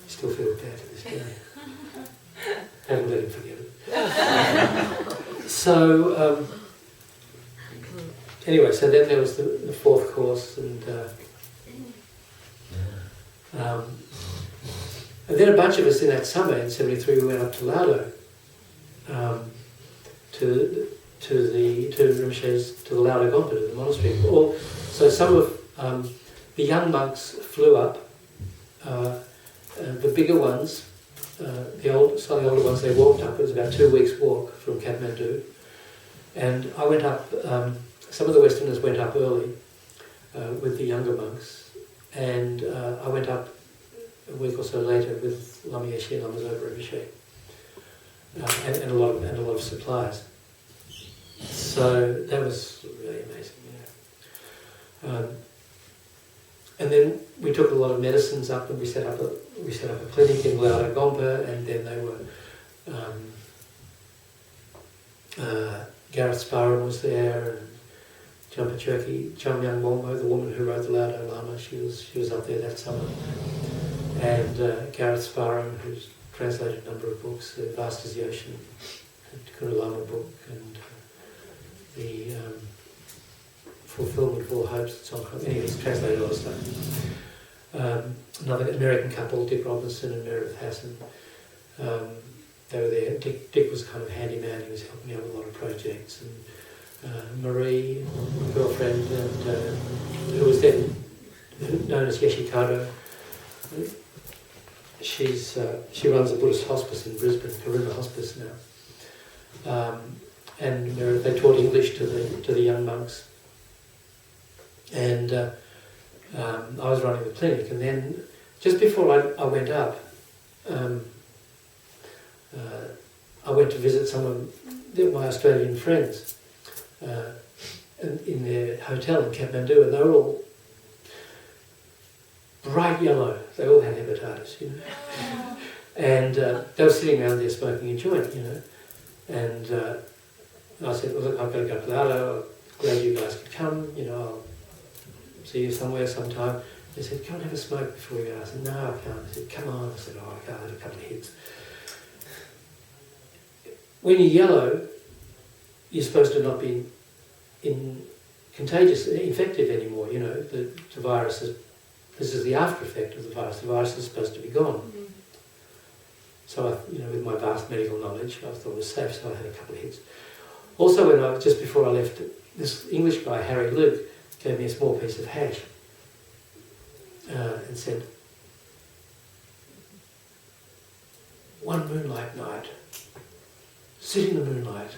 He still feels bad to this day. Haven't let him forget it. So, anyway, so then there was the fourth course, and then a bunch of us in that summer in '73 we went up to Laudo, to Rinpoche's, to the Laudo Gompa, to the monastery. So some of the young monks flew up, the bigger ones, slightly older ones, they walked up. It was about 2 weeks' walk from Kathmandu, and I went up. Some of the Westerners went up early with the younger monks, and I went up a week or so later with Lama Yeshe and Lama Zopa Rinpoche, and a lot of supplies. So that was really amazing, you know. And then we took a lot of medicines up, and we set up a clinic in Lauda Gompa, and then they were Gareth Sparrow was there, and Jumpa Cherky, Chamyang Bombo, the woman who wrote the Lauda Lama, she was up there that summer, and Gareth Sparrow, who's translated a number of books, the Vast as the Ocean, the Kurukulla book, and the Fulfillment of All Hopes, and so on. Anyway, he's translated a lot of stuff. Another American couple, Dick Robinson and Meredith Hassan, they were there. Dick was kind of handyman, he was helping out with a lot of projects, and Marie, my girlfriend, and who was then known as Yeshe, she runs a Buddhist hospice in Brisbane, Karuna Hospice now. And they taught English to the young monks. And I was running the clinic, and then just before I went up, I went to visit some of my Australian friends in their hotel in Kathmandu, and they were all bright yellow. They all had hepatitis, you know. And they were sitting around there smoking a joint, you know. And I said, well, look, I've got to go to Lauda. Glad you guys could come, you know, I'll see you somewhere sometime. They said, come and have a smoke before you go. I said, no, I can't. They said, come on. I said, oh, I can't, have a couple of hits. When you're yellow, you're supposed to not be infective anymore, you know. The virus is, this is the after effect of the virus. The virus is supposed to be gone. Mm-hmm. So, with my vast medical knowledge, I thought it was safe, so I had a couple of hits. Also, just before I left, this English guy, Harry Luke, gave me a small piece of hash and said, one moonlight night, sit in the moonlight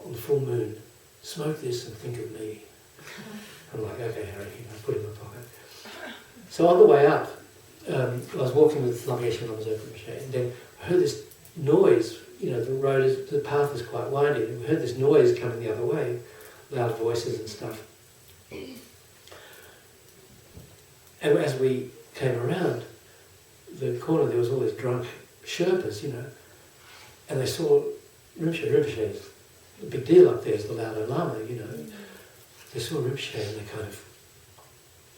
on the full moon, smoke this and think of me. I'm like, okay, Harry, put it in my pocket. So on the way up, I was walking with Lama Yeshe and Lama Zopa Rinpoche, and then I heard this noise. The path is quite winding, and we heard this noise coming the other way, loud voices and stuff. And as we came around the corner, there was all these drunk Sherpas, and they saw Rinpoche. The big deal up there is the Lauda Lama, They saw Rinpoche and they kind of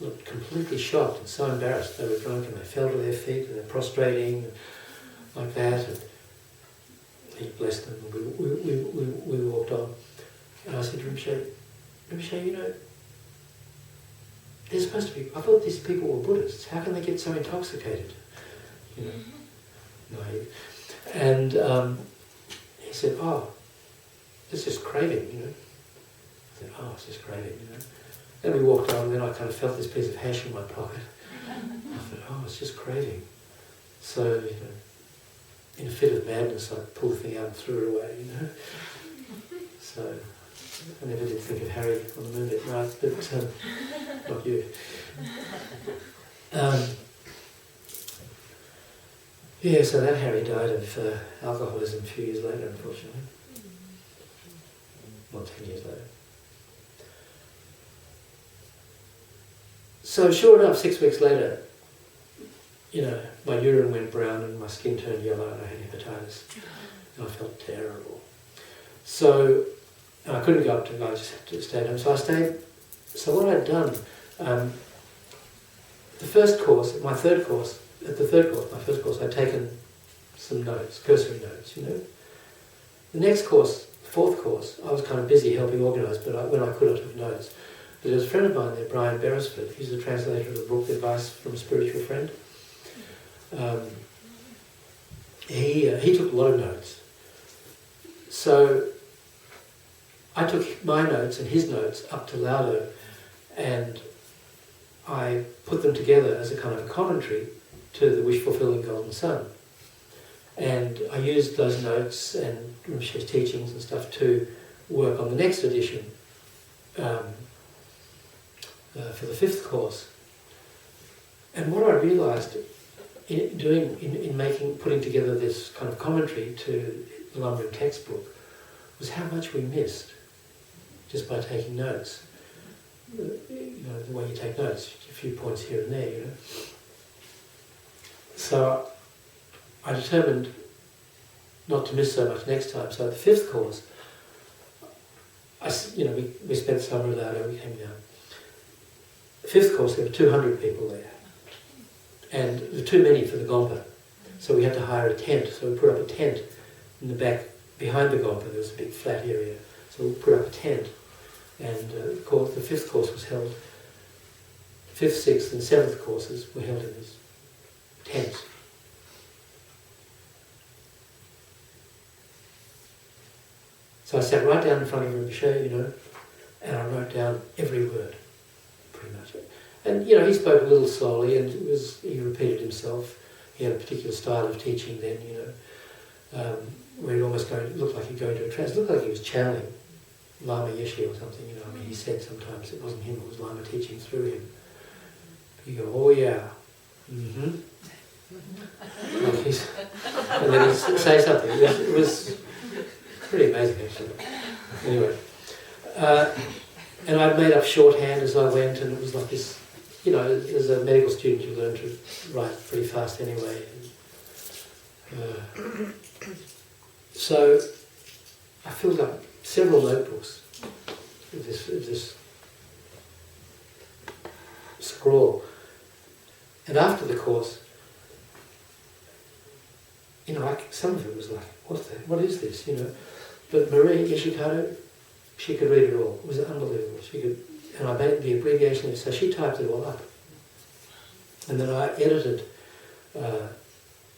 looked completely shocked and so embarrassed. They were drunk and they fell to their feet and they're prostrating like that. And he blessed them. And we walked on. And I said to Rinpoche, they're supposed to be, I thought these people were Buddhists. How can they get so intoxicated? Naive. And he said, oh, it's just craving, I said, oh, it's just craving, Then we walked on, and then I kind of felt this piece of hash in my pocket. I thought, oh, it's just craving. So, in a fit of madness, I pulled the thing out and threw it away, So, I never did think of Harry on the moonlit night, but not you. So that Harry died of alcoholism a few years later, unfortunately. Well, 10 years later. So sure enough, 6 weeks later, my urine went brown and my skin turned yellow and I had hepatitis. And I felt terrible. So I couldn't go up to, I just had to stay at home. So I stayed. So what I'd done, the first course, my first course, I'd taken some notes, cursory notes, The next course, fourth course, I was kind of busy helping organise, but when I could, I took notes. But there was a friend of mine there, Brian Beresford, he's the translator of the book, Advice from a Spiritual Friend. He took a lot of notes. So I took my notes and his notes up to Lauda, and I put them together as a kind of a commentary to the Wish-Fulfilling Golden Sun. And I used those notes and Rinpoche's teachings and stuff to work on the next edition for the fifth course. And what I realised putting together this kind of commentary to the Lama textbook was how much we missed just by taking notes. the way you take notes, a few points here and there, So I determined not to miss so much next time. So the fifth course, we spent summer without her, we came down. The fifth course, there were 200 people there. And there were too many for the Gompa. So we had to hire a tent. So we put up a tent in the back, behind the Gompa. There was a big flat area. So we put up a tent. And the fifth course was held, fifth, sixth and seventh courses were held in these tents. So I sat right down in front of Ribush, and I wrote down every word, pretty much. And, he spoke a little slowly, and he repeated himself. He had a particular style of teaching then, where he almost looked like he'd go into a trance. It looked like he was channeling Lama Yeshe or something, he said sometimes it wasn't him, it was Lama teaching through him. He'd go, oh yeah, mm-hmm. And then he'd say something. It was pretty amazing, actually. Anyway. And I made up shorthand as I went, and it was like this, as a medical student you learn to write pretty fast anyway. So I filled up several notebooks of this scroll. And after the course, some of it was like, what is this, But Marie Ishikawa, she could read it all. It was unbelievable. And I made the abbreviation, so she typed it all up. And then I edited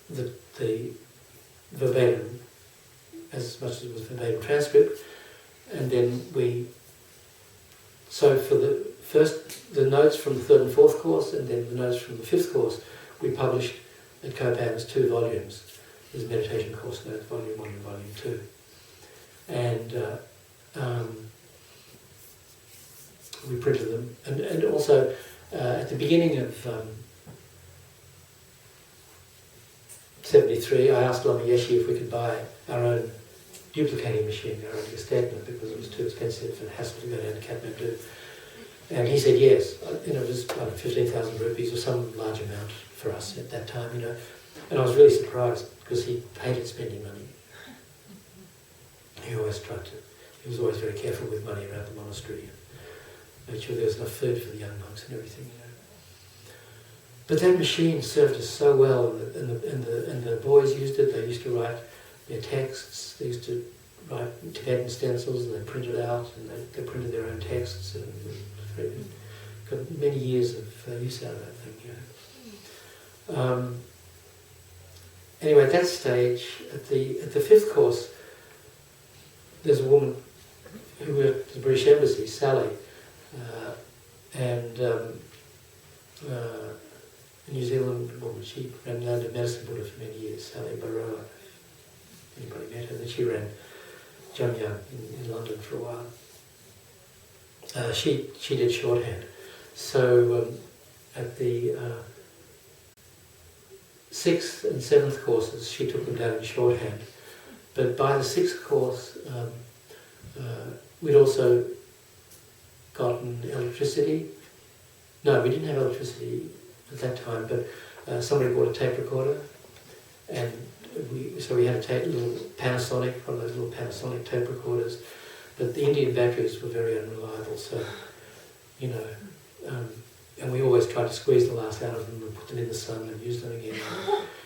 the verbatim, as much as it was verbatim transcript, and then so for the notes from the third and fourth course, and then the notes from the fifth course, we published at Copan as 2 volumes. There's meditation course notes, volume 1 and volume 2. And we printed them. And also, at the beginning of 73, I asked Lama Yeshe if we could buy our own duplicating machine, our own statement, because it was too expensive and hassle to go down to Kathmandu. And he said yes. It was like 15,000 rupees or some large amount for us at that time, And I was really surprised because he hated spending money. He always tried to. He was always very careful with money around the monastery. Made sure there was enough food for the young monks and everything, But that machine served us so well, and the boys used it. They used to write their texts. They used to write Tibetan stencils, and they printed out, and they printed their own texts, and got many years of use out of that thing. Anyway, at that stage, at the fifth course, there's a woman who worked at the British Embassy, Sally, and a New Zealand woman. She ran London Medicine Buddha for many years, Sally Barrow, if anybody met her. Then she ran Jamyang in London for a while. She did shorthand. So at the 6th and 7th courses, she took them down in shorthand. But by the 6th course, we'd also gotten electricity. No, we didn't have electricity at that time, but somebody bought a tape recorder, and we had a little Panasonic, one of those little Panasonic tape recorders, but the Indian batteries were very unreliable, so, and we always tried to squeeze the last out of them and put them in the sun and use them again,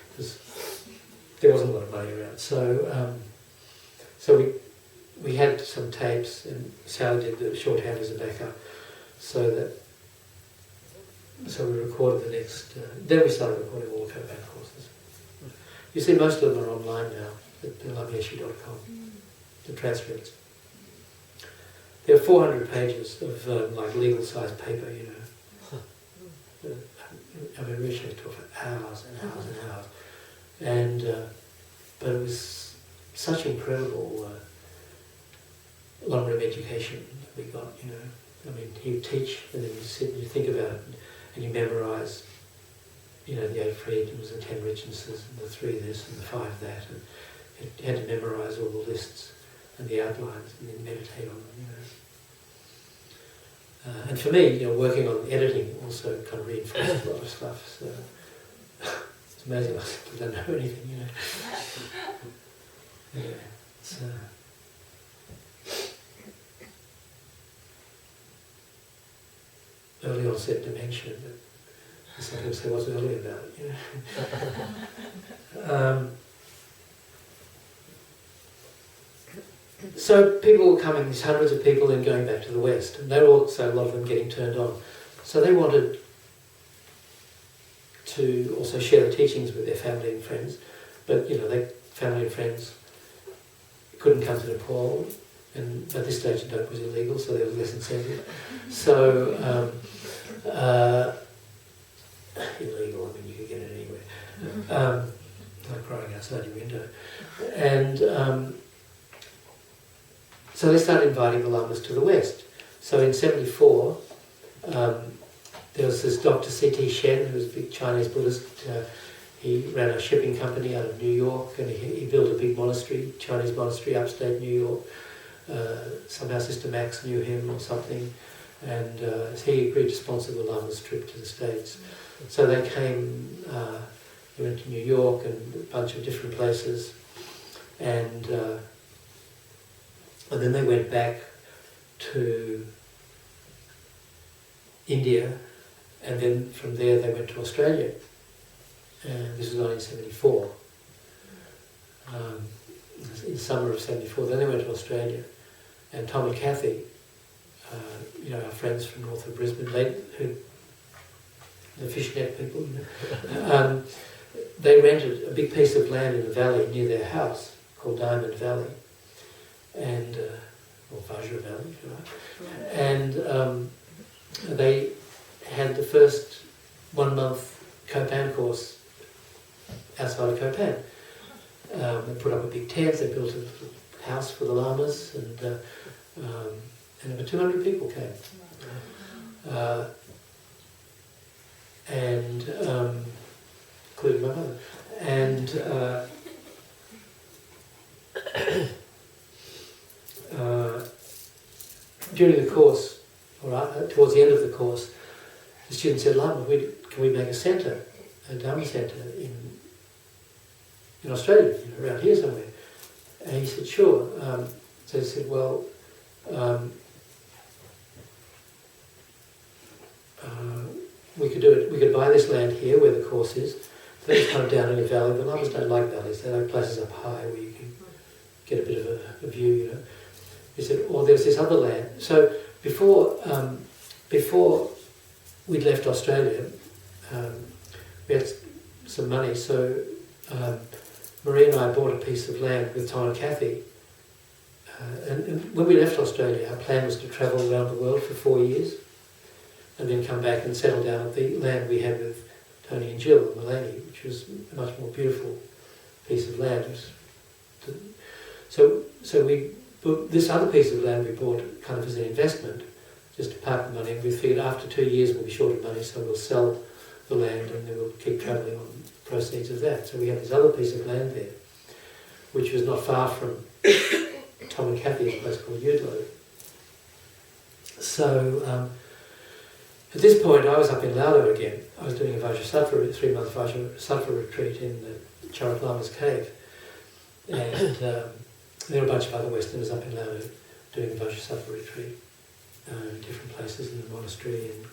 because there wasn't a lot of money around. So we had some tapes, and Sally did the shorthand as a backup, so we recorded the next. Then we started recording all the Copan courses. You see, most of them are online now at lamyeshe.com. The transcripts. There are 400 pages of legal-sized paper, I mean, we should talk for hours and hours and hours, and but it was such incredible long-term education that we got. I mean, he would teach, and then you sit and you think about it, and you memorise. The 8 freedoms, the 10 richnesses, and the 3 this and the 5 that, and you had to memorise all the lists and the outlines, and then meditate on them. And for me, working on editing also kind of reinforced a lot of stuff. So it's amazing I still don't know anything, Anyway, it's early onset dementia, but some people say what's early about it, So people were coming, these hundreds of people, and going back to the West, and they were also, a lot of them, getting turned on. So they wanted to also share the teachings with their family and friends, but family and friends couldn't come to Nepal, and at this stage dope was illegal, so there was less incentive. So illegal, I mean you could get it anywhere, like growing outside your window, and. So they started inviting the Lamas to the West. So in 1974, there was this Dr. C.T. Shen, who was a big Chinese Buddhist. He ran a shipping company out of New York, and he built a big monastery, Chinese monastery, upstate New York. Somehow Sister Max knew him or something, and he agreed to sponsor the Lamas' trip to the States. So they came, they went to New York and a bunch of different places, and then they went back to India, and then from there they went to Australia. And this was 1974. In the summer of 74, then they went to Australia. And Tom and Kathy, our friends from north of Brisbane, the fishnet people, they rented a big piece of land in a valley near their house called Diamond Valley. And or Vajra Valley, if you like, and they had the first 1 month Copan course outside of Copan. They put up a big tent, they built a little house for the Lamas, and over 200 people came, including my mother, and. During the course, towards the end of the course, the student said, Lama, can we make a centre, a Dharma centre in Australia, around here somewhere? And he said, sure. So he said, well, we could do it. We could buy this land here where the course is. Then it's kind of down in a valley. The Lamas don't like valleys. They like places up high where you can get a bit of a view, He said, there's this other land. So before we'd left Australia, we had some money, so Marie and I bought a piece of land with Tom and Kathy. And when we left Australia, our plan was to travel around the world for 4 years and then come back and settle down at the land we had with Tony and Jill, Malani, which was a much more beautiful piece of land. So we but this other piece of land we bought kind of as an investment, just to park the money, and we figured after 2 years we'll be short of money, so we'll sell the land and then we'll keep travelling on the proceeds of that. So we had this other piece of land there, which was not far from Tom and Kathy's place called Udlo. So at this point I was up in Laudo again. I was doing a Vajrasattva, 3-month Vajrasattva retreat in the Charak Lama's cave. And there were a bunch of other Westerners up in Lama doing a Vajrasattva retreat in different places, in the monastery and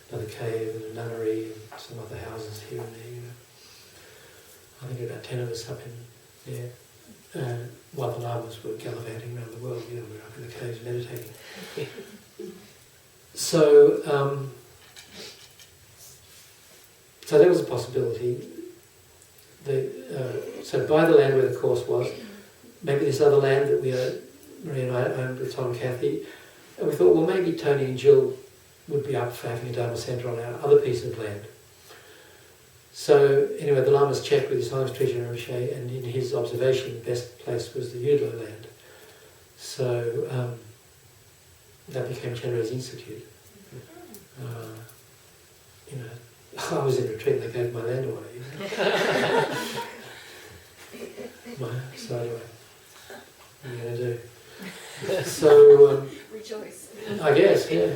another cave and a nunnery and some other houses here and there. I think about 10 of us up in there, while the Lamas were gallivanting around the world. We were up in the caves meditating. So, so there was a possibility. So buy the land where the course was. Maybe this other land that Marie and I owned with Tom and Kathy, and we thought, well, maybe Tony and Jill would be up for having a Dharma centre on our other piece of land. So anyway, the Lamas checked with his Holiness Teacher Rinpoche, and in his observation, the best place was the Udlo land. So that became Chenrez's Institute. I was in retreat and they gave my land away. So anyway, what are you going to do? So Rejoice. I guess, yeah.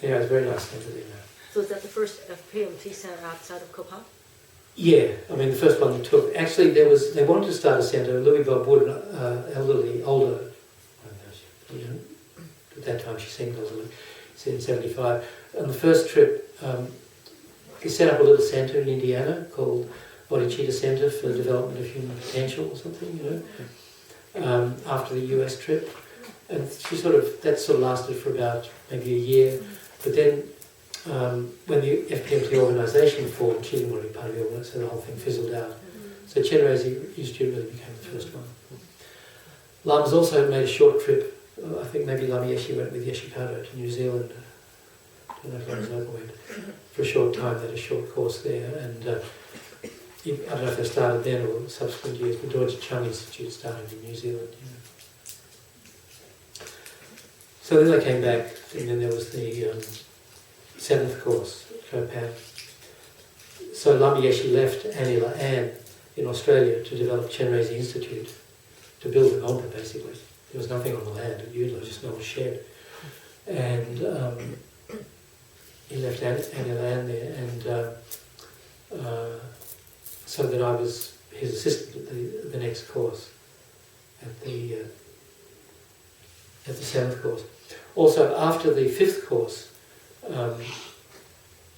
Yeah, it's a very nice centre there now. So is that the first FPMT centre outside of Copan? Yeah, I mean the first one they took. Actually, they wanted to start a centre. Louis Bob Wood, elderly, older. At that time she seemed elderly. Said in '75. On the first trip, he set up a little centre in Indiana called Bodhicitta Centre for the Development of Human Potential or something. After the US trip, and that sort of lasted for about maybe a year. But then, when the FPMT organisation formed, she didn't want to be part of the organisation, so the whole thing fizzled out. So Chenrezig Institute really became the first one. Lamas also made a short trip. I think maybe Lama Yeshe went with Yeshe to New Zealand. I don't know if Lama Zopa went for a short time. They had a short course there, and I don't know if they started then or subsequent years. The Deutsche Chung Institute started in New Zealand. So then they came back, and then there was the 7th course at Copan. So Lama Yeshe left Anila Ann in Australia to develop Chenrezig Institute, to build the Gompa basically. There was nothing on the land at Yudla, just an old shed. And he left Anila Ann there, and so that I was his assistant at the next course, at the 7th course. Also, after the 5th course, at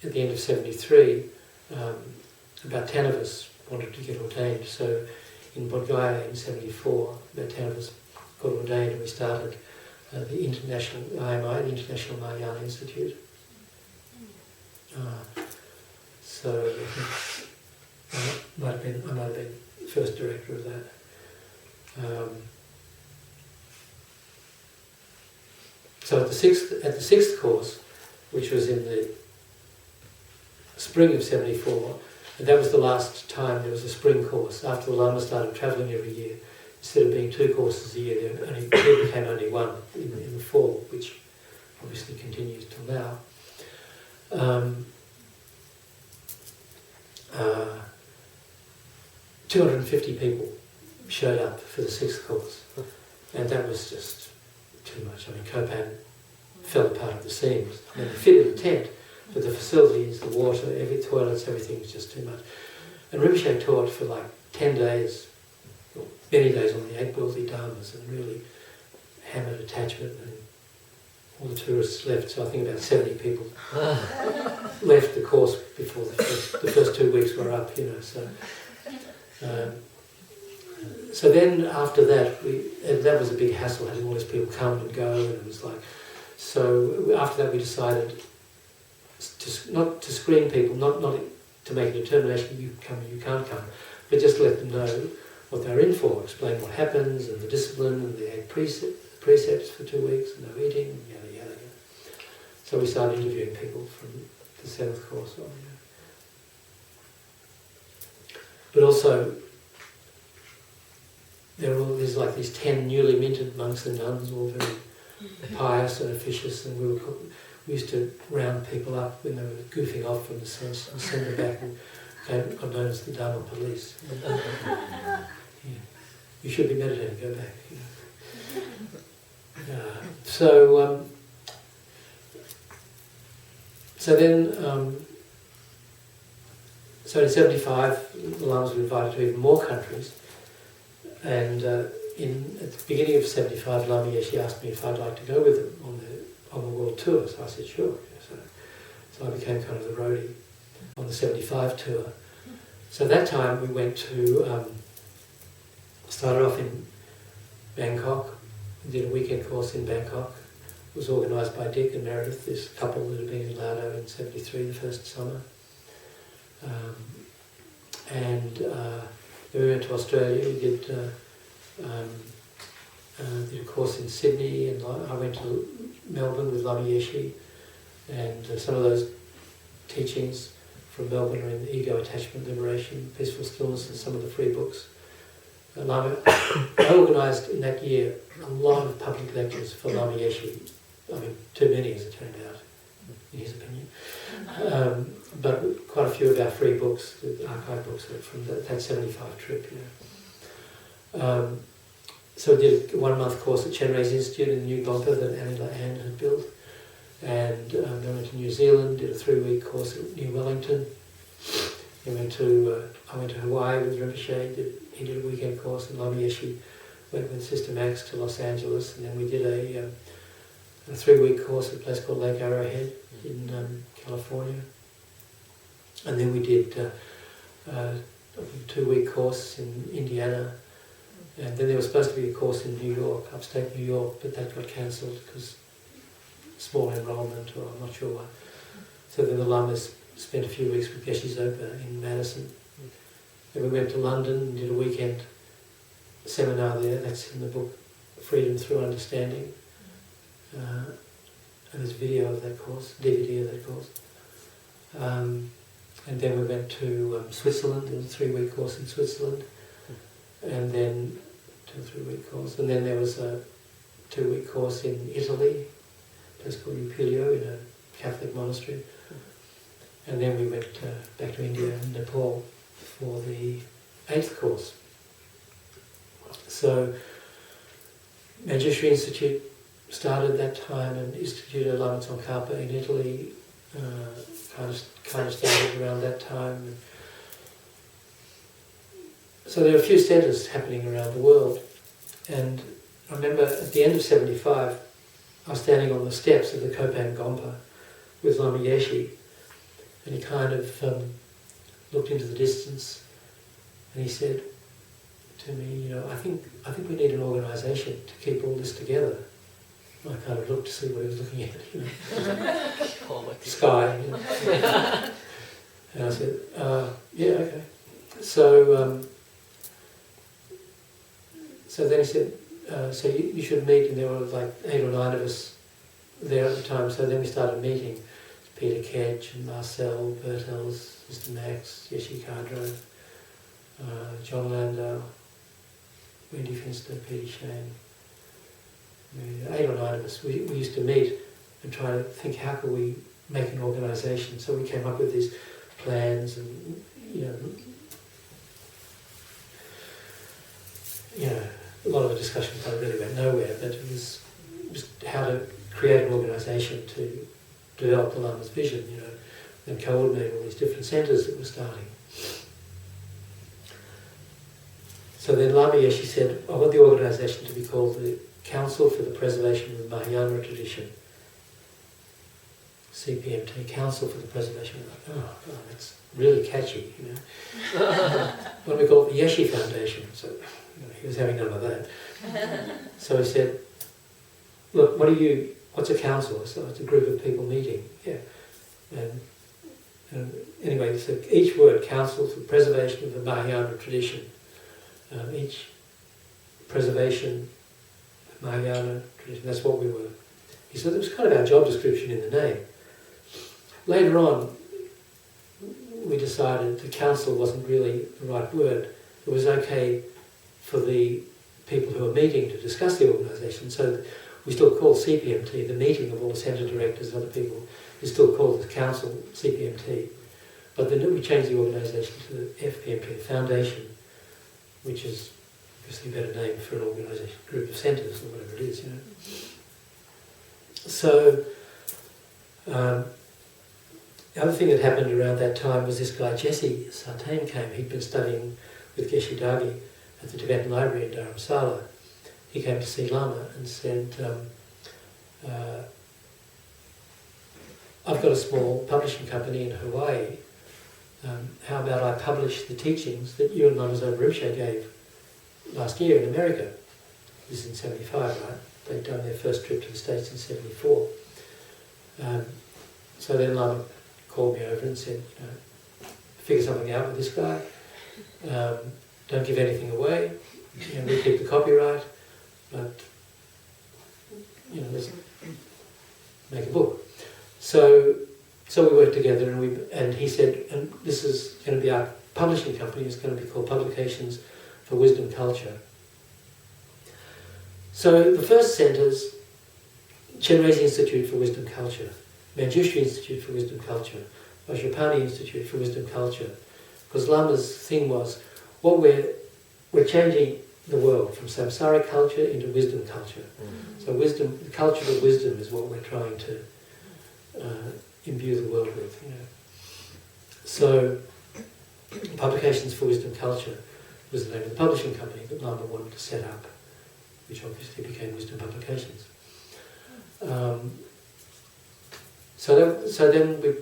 the end of '73, about 10 of us wanted to get ordained. So in Bodh Gaya in '74, about 10 of us got ordained, and we started the International IMI, the International Mahayana Institute. So I might have been first director of that. So at the sixth course, which was in the spring of '74, and that was the last time there was a spring course. After the Lama started travelling every year, instead of being 2 courses a year, there became only one in the fall, which obviously continues till now. 250 people showed up for the 6th course, and that was just too much. I mean, Copan fell apart at the seams. I mean, they fit in the tent, but the facilities, the water, toilets, everything was just too much. And Rinpoche taught for like 10 days, or many days on the 8 wealthy dharmas, and really hammered attachment, and all the tourists left. So I think about 70 people left the course before the first 2 weeks were up, So then after that, that was a big hassle, having all these people come and go, and it was like, so after that we decided not to screen people, not to make a determination, you come, you can't come, but just let them know what they're in for, explain what happens, and the discipline, and the 8 precepts for 2 weeks, and no eating, and yada yada yada. So we started interviewing people from the 7th course on. But also, there's like these 10 newly minted monks and nuns, all very pious and officious, and we used to round people up when they were goofing off from the sense and send them back, and got known as the Dharma police. You should be meditating, go back. So in '75, the Lamas were invited to even more countries, and at the beginning of '75, Lama Yeshe asked me if I'd like to go with them on the world tour. So I said sure. So I became kind of the roadie on the '75 tour. So that time we went to started off in Bangkok, did a weekend course in Bangkok. It was organised by Dick and Meredith, this couple that had been in Lado in '73, the first summer. Then we went to Australia. We did a course in Sydney, and I went to Melbourne with Lama Yeshe, and some of those teachings from Melbourne are in Ego, Attachment, Liberation, Peaceful Stillness, and some of the free books. I organised in that year a lot of public lectures for Lama Yeshe. I mean, too many as it turned out, in his opinion. But quite a few of our free books, the archive books from that '75 trip. So we did a 1-month course at Chenrezig Institute in the new Gompa that Anila Ann had built. And then went to New Zealand, did a 3-week course at New Wellington. Then I went to Hawaii with Rinpoche, he did a weekend course, and Lama Yeshe went with Sister Max to Los Angeles, and then we did a 3-week course at a place called Lake Arrowhead in California. And then we did a 2-week course in Indiana, and then there was supposed to be a course in New York, upstate New York, but that got cancelled because small enrollment, or I'm not sure why. So then the Lamas spent a few weeks with Yeshe Zopa in Madison. Then we went to London and did a weekend seminar there. That's in the book Freedom Through Understanding. And there's a video of that course, DVD of that course. And then we went to Switzerland. There was a 3-week course in Switzerland. And then 2 or 3-week course. And then there was a 2-week course in Italy, a place called Upilio, in a Catholic monastery. And then we went back to India and Nepal for the 8th course. So Manjushri Institute started that time, and Istituto Lama Tsongkhapa in Italy kind of started around that time. So there were a few centres happening around the world, and I remember at the end of 75, I was standing on the steps of the Copan Gompa with Lama Yeshe, and he kind of looked into the distance, and he said to me, I think we need an organisation to keep all this together. And I kind of looked to see what he was looking at, sky. And I said, yeah, okay. So then he said, so you should meet, and there were like 8 or 9 of us there at the time. So then we started meeting. Peter Kedge and Marcel, Bertels, Mr. Max, Yeshe Kadro, John Landau, Wendy Finster, Peter Shane. 8 or 9 of us. We used to meet and try to think, how could we make an organisation? So we came up with these plans, and a lot of the discussion kind of really went nowhere, but it was just how to create an organisation to develop the Lama's vision, and coordinate all these different centres that were starting. So then Lama Yeshe said, I want the organisation to be called the Council for the Preservation of the Mahayana Tradition. CPMT, Council for the Preservation of the... Oh, God, that's really catchy, What do we call it? The Yeshe Foundation. So he was having none of that. So he said, look, what's a council? So it's a group of people meeting. Yeah. And anyway, so each word, Council for Preservation of the Mahayana Tradition. Each preservation, Mahayana Tradition, that's what we were. He said it was kind of our job description in the name. Later on, we decided the council wasn't really the right word. It was okay for the people who were meeting to discuss the organisation, so we still call CPMT, the meeting of all the centre directors and other people, is still called the Council, CPMT. But then we changed the organisation to the FPMT, the Foundation, which is obviously a better name for an organisation, group of centres or whatever it is, So, the other thing that happened around that time was this guy Jesse Sartain came. He'd been studying with Geshe Dagi at the Tibetan Library in Dharamsala. He came to see Lama and said, I've got a small publishing company in Hawaii. How about I publish the teachings that you and Lama Zopa Rinpoche gave last year in America? This is in 75, right? They'd done their first trip to the States in 74. So then Lama called me over and said, figure something out with this guy. Don't give anything away. We keep the copyright, but let's make a book. So we worked together, and he said, and this is going to be our publishing company. It's going to be called Publications for Wisdom Culture. So the first centres, Chenrezig Institute for Wisdom Culture, Manjushri Institute for Wisdom Culture, Vajrapani Institute for Wisdom Culture, because Lama's thing was, we're changing the world from samsaric culture into wisdom culture. So the culture of wisdom is what we're trying to imbue the world with. So, Publications for Wisdom Culture was the name of the publishing company that Lama wanted to set up, which obviously became Wisdom Publications. So then we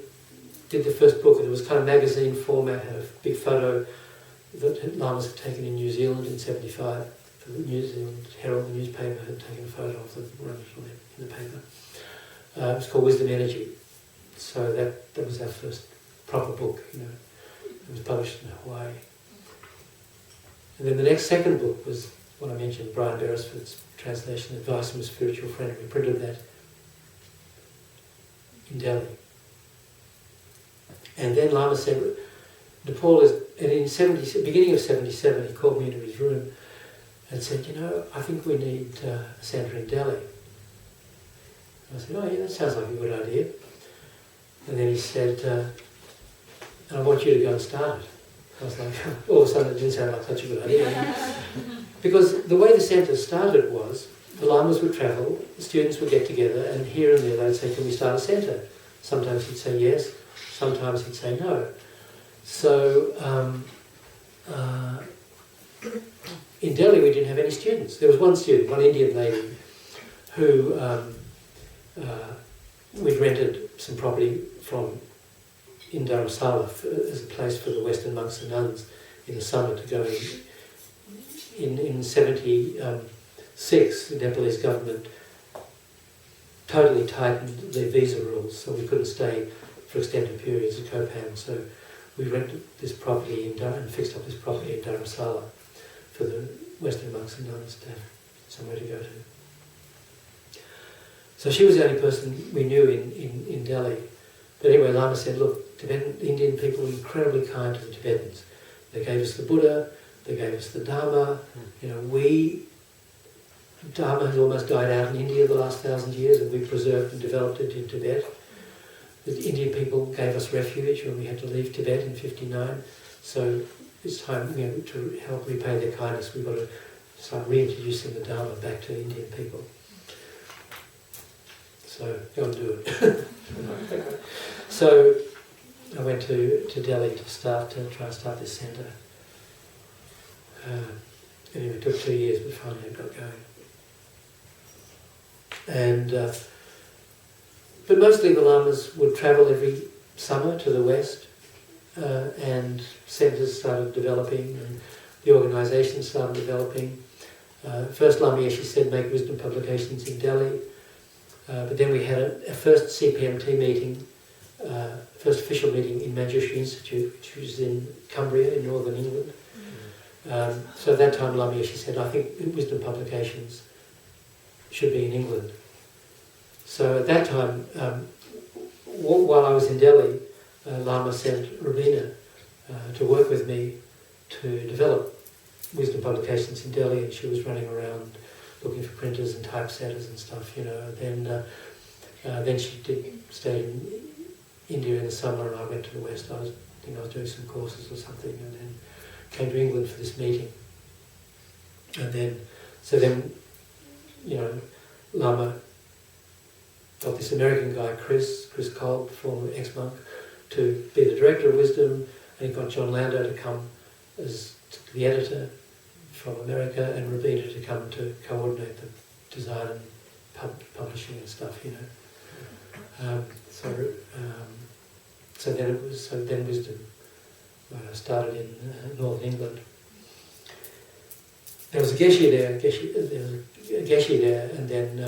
did the first book, and it was kind of magazine format, had a big photo that Lamas had taken in New Zealand in '75. For the New Zealand Herald, the newspaper, had taken a photo of the run in the paper. It was called Wisdom Energy. So that was our first proper book, It was published in Hawaii. And then the second book was what I mentioned, Brian Beresford's translation, Advice from a Spiritual Friend. We printed that in Delhi. And then Lama said, Nepal is, and in beginning of '77, he called me into his room and said, I think we need a centre in Delhi. And I said, oh yeah, that sounds like a good idea. And then he said, and I want you to go and start it. I was like, all of a sudden it didn't sound like such a good idea. Because the way the centre started was, the Lamas would travel, the students would get together, and here and there they'd say, can we start a centre? Sometimes he'd say yes, sometimes he'd say no. So, in Delhi we didn't have any students. There was one student, one Indian lady, who we'd rented some property from in Dharamsala as a place for the Western monks and nuns in the summer to go in. In '76, the Nepalese government totally tightened their visa rules, so we couldn't stay for extended periods at Copan. So we rented this property and fixed up this property in Dharamsala for the Western monks and nuns to have somewhere to go to. So she was the only person we knew in Delhi. But anyway, Lama said, look, Indian people were incredibly kind to the Tibetans. They gave us the Buddha, they gave us the Dharma. Dharma has almost died out in India the last 1,000 years, and we preserved and developed it in Tibet. The Indian people gave us refuge when we had to leave Tibet in '59. So it's time, to help repay their kindness, we've got to start reintroducing the Dharma back to Indian people. So go and do it. So I went to Delhi to try and start this centre. Anyway, it took 2 years, but finally it got going. And but mostly the Lamas would travel every summer to the west, and centres started developing, and the organisation started developing. First Lama Yeshe said make wisdom publications in Delhi, but then we had a first CPMT meeting, first official meeting in Manjushri Institute, which was in Cumbria in northern England. So at that time Lama Yeshe said, I think wisdom publications should be in England. So at that time, while I was in Delhi, Lama sent Rabina to work with me to develop wisdom publications in Delhi, and she was running around looking for printers and typesetters and stuff, Then she did stay in India in the summer, and I went to the west. I think I was doing some courses or something, and then came to England for this meeting. And then, Lama got this American guy, Chris Kolb, former ex-monk, to be the director of wisdom, and he got John Landau to come as the editor from America, and Rabina to come to coordinate the design and publishing and stuff, So then wisdom started in northern England. There was a Yeshe there, and then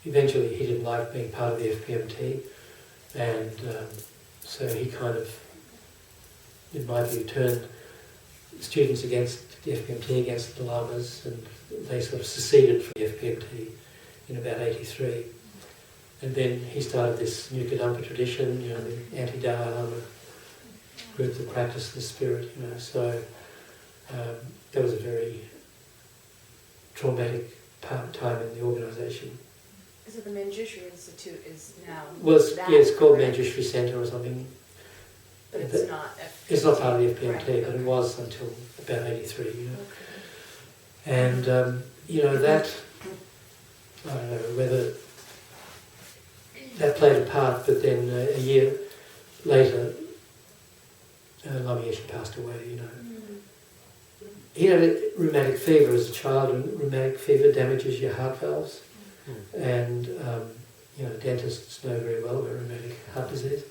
eventually he didn't like being part of the FPMT, and so he kind of, in my view, turned students against the FPMT, against the Lamas, and they sort of seceded from the FPMT in about '83. And then he started this new Kadampa tradition, the anti-Dalai Lama group that practiced the spirit, So that was a very traumatic time in the organisation. So the Manjushri Institute is now... It's called Manjushri Centre or something. But it's not It's not part of the FPMT, Right, but it okay. was until about 83, you know. Okay. And, you know, that, I don't know whether that played a part, but then a year later, Lama Yeshe passed away, you know. He had a rheumatic fever as a child, and rheumatic fever damages your heart valves. And, you know, dentists know very well about rheumatic heart disease.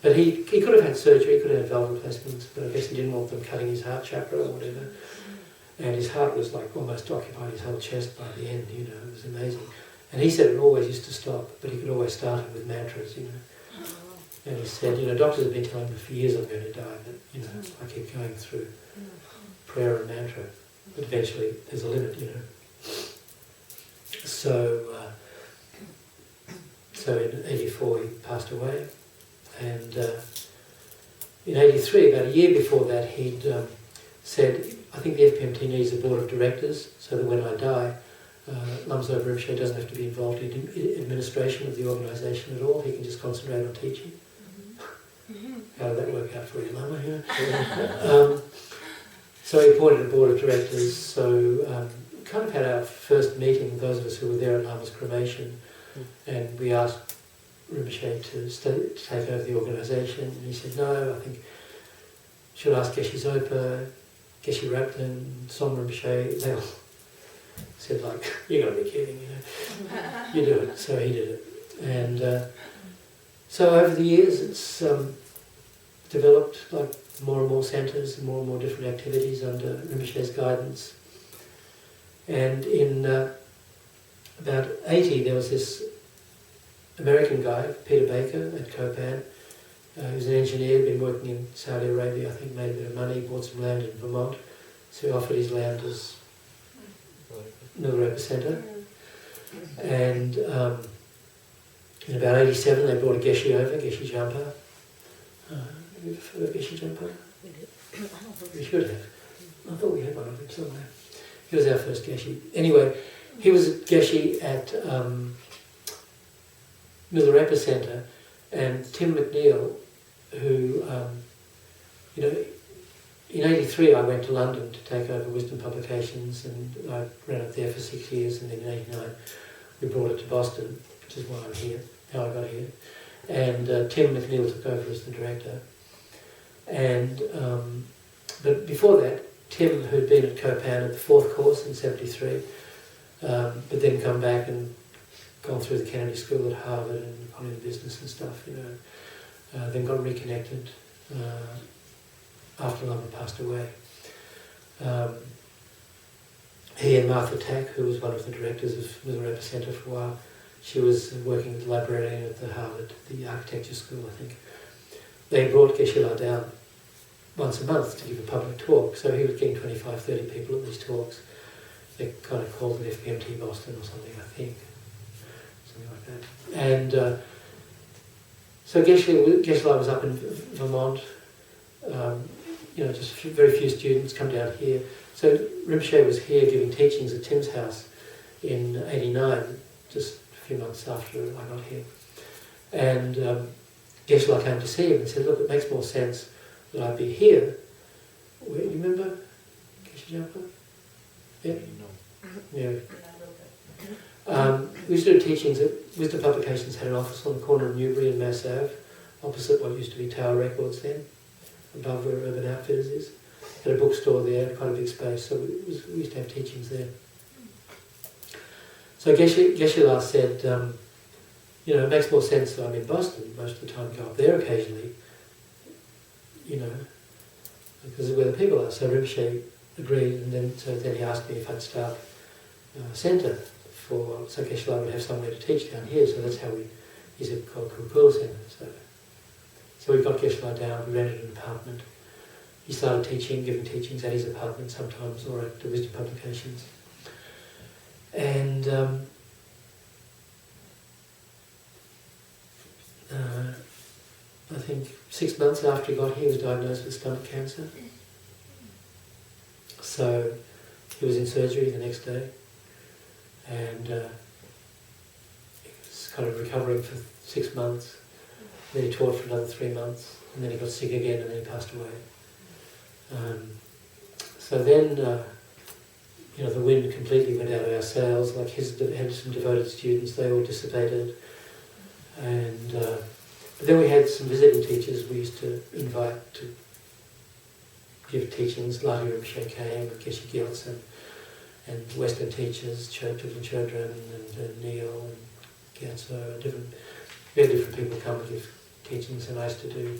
But he could have had surgery, he could have had valve replacements, but I guess he didn't want them cutting his heart chakra or whatever. And his heart was like almost occupied his whole chest by the end, you know, it was amazing. And he said it always used to stop, but he could always start it with mantras, you know. And he said, you know, doctors have been telling me for years I'm going to die, but, you know, I keep going through prayer and mantra. But eventually there's a limit, you know. So in 84 he passed away, and in 83, about a year before that, he'd said, I think the FPMT needs a board of directors so that when I die, Lama Zopa Rinpoche doesn't have to be involved in administration of the organisation at all. He can just concentrate on teaching. How did that work out for you, Lama? Yeah. So he appointed a board of directors. So kind of had our first meeting, those of us who were there at Lama's cremation, and we asked Rinpoche to take over the organisation, and he said, no, I think should ask Geshe Zopa, Geshe Rapton, Som Rinpoche. They all said, like, you're going to be kidding, you know. You do it. So he did it. And so over the years it's developed like more and more centres and more different activities under Rinpoche's guidance. And in about 80 there was this American guy, Peter Baker, at Copan. He was an engineer, been working in Saudi Arabia, I think made a bit of money, bought some land in Vermont. So he offered his land as Milarepa Centre. And in about 87 they brought a Geshe over, Geshe Jampa. Have you ever heard of Geshe Jampa? We should have. I thought we had one of him somewhere. He was our first Geshe. Anyway, he was a Geshe at Milarepa Centre, and Tim McNeil, who, you know, in 83 I went to London to take over Wisdom Publications, and I ran it there for 6 years, and then in 89 we brought it to Boston, which is why I'm here, how I got here. And Tim McNeil took over as the director. And but before that, Tim, who'd been at Copan at the 4th course in 73, but then come back and gone through the Kennedy School at Harvard and gone into business and stuff, you know, then got reconnected after Lama passed away. He and Martha Tack, who was one of the directors of Milarepa Centre for a while, she was working as a librarian at the Harvard, the architecture school, I think. They brought Geshe-la down once a month to give a public talk, so he was getting 25, 30 people at these talks. They kind of called it FPMT Boston or something, I think. Something like that. And so Geshe-la was up in Vermont. You know, just very few students come down here. So Rinpoche was here giving teachings at Tim's house in 89, just a few months after I got here. And Geshe-la came to see him and said, look, it makes more sense that I be here. Where, you remember Geshe Jampa? Yeah? Yeah. We used to do teachings at Wisdom Publications had an office on the corner of Newbury and Mass Ave, opposite what used to be Tower Records then, above where Urban Outfitters is. Had a bookstore there, quite a big space, so we used to have teachings there. So Geshe-la said, you know, it makes more sense that I'm in Boston most of the time, go up there occasionally, you know, because of where the people are. So Rinpoche agreed, and then he asked me if I'd start a centre for, so Geshe-la would have somewhere to teach down here, so that's how he said, called Kurukulla Centre. So we got Geshe-la down, we rented an apartment. He started teaching, giving teachings at his apartment sometimes, or at the Wisdom Publications. And I think 6 months after he got here, he was diagnosed with stomach cancer. So he was in surgery the next day, and he was kind of recovering for 6 months. then he taught for another 3 months, and then he got sick again, and then he passed away. So then, the wind completely went out of our sails. Like his had some devoted students, they all dissipated, and but then we had some visiting teachers we used to invite to give teachings. Lama Rinpoche came, and Geshe Gyaltsen, and Western teachers, Chogyam Chodron, and Neil, and Gyatso, and we had different people come and give teachings, and I used to do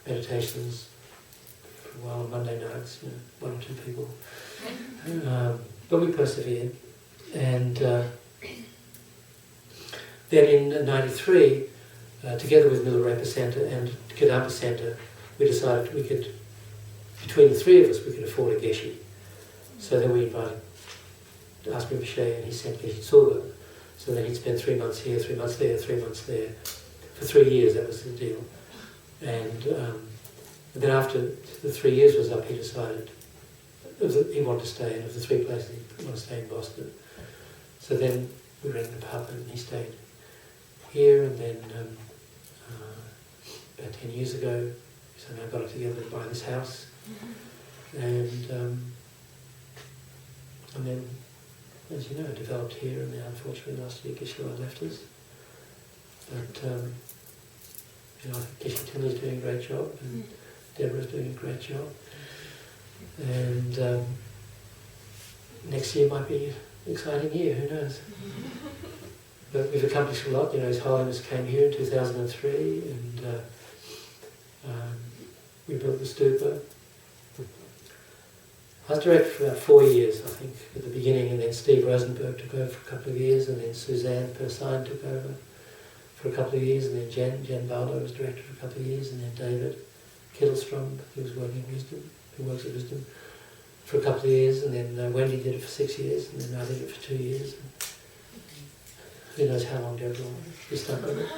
meditations for a while on Monday nights, 1 or 2 people. But we persevered, and then in '93, together with Milarepa Center and Kadampa Center, we decided we could, between the 3 of us, we could afford a Geshe. So then we invited asked Rinpoche, and he sent Geshe Tsulga. So then he'd spend 3 months here, 3 months there, 3 months there. For 3 years, that was the deal. And then after the 3 years was up, he decided he wanted to stay, and of the 3 places he wanted to stay in Boston. So then we rented a pub, and he stayed here, and then about 10 years ago, so I got it together to buy this house. And then, as you know, developed here, and now unfortunately last year Geshe left us. But I think Geshe Tinley's doing a great job, and Deborah's doing a great job. And next year might be an exciting year, who knows? But we've accomplished a lot. His Holiness came here in 2003, and we built the stupa. I was director for about 4 years, I think, at the beginning, and then Steve Rosenberg took over for a couple of years, and then Suzanne Persine took over for a couple of years, and then Jen Barlow was director for a couple of years, and then David Kittlestrom, who works at Wisdom, for a couple of years, and then Wendy did it for 6 years, and then I did it for 2 years. Who knows how long Deborah will be stuck with it.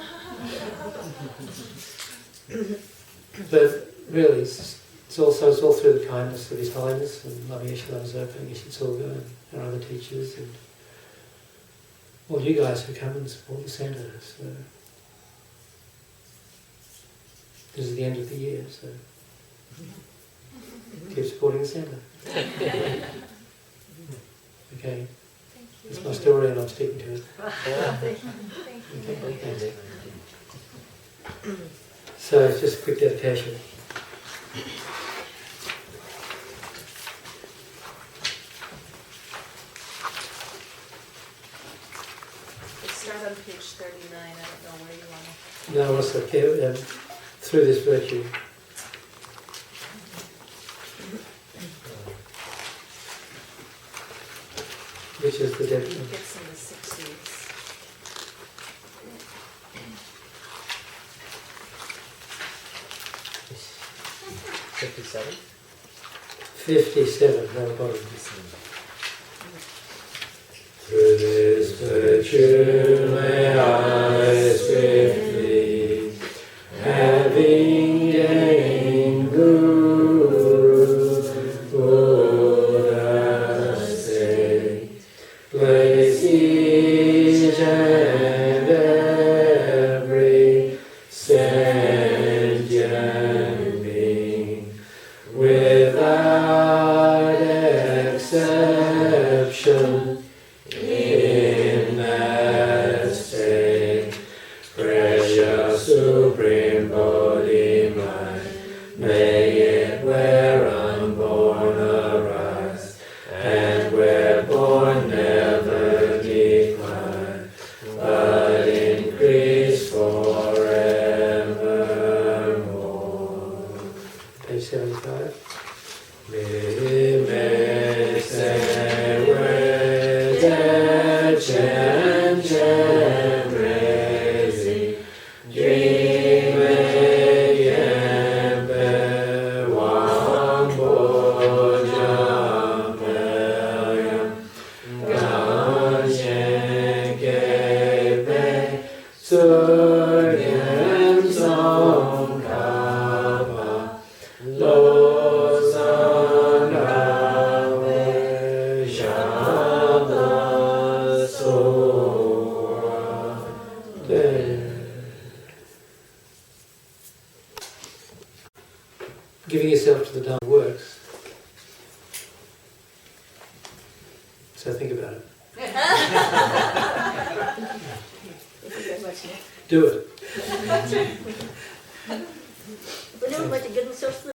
But really, it's all through the kindness of His Holiness and Lama Yeshe, Lama Zopa, and Geshe Tsulga, and our other teachers, and all you guys who come and support the centre. So this is the end of the year, so keep supporting the centre. Okay, it's my story, and I'm sticking to it. Thank you. Okay. So it's just a quick dedication. Start on page 39. I don't know where you want to. Now also through this virtue. Which is the dedication. It's in the 60s. 57? 57, no bottom. Through this virtue may I swiftly, having gained Guru, Buddha say, place each and every sentient being without exception. In that state, precious supreme body mind, may it where unborn arise, and where born never decline, but increase forevermore. Page 75. Chen Chen Rezi Jime Yempe Wambo Jampeyam Ganyen Kepe Surgen Song Kapa Lo much of the Dharma works. So think about it. Do it. But no, but to get themselves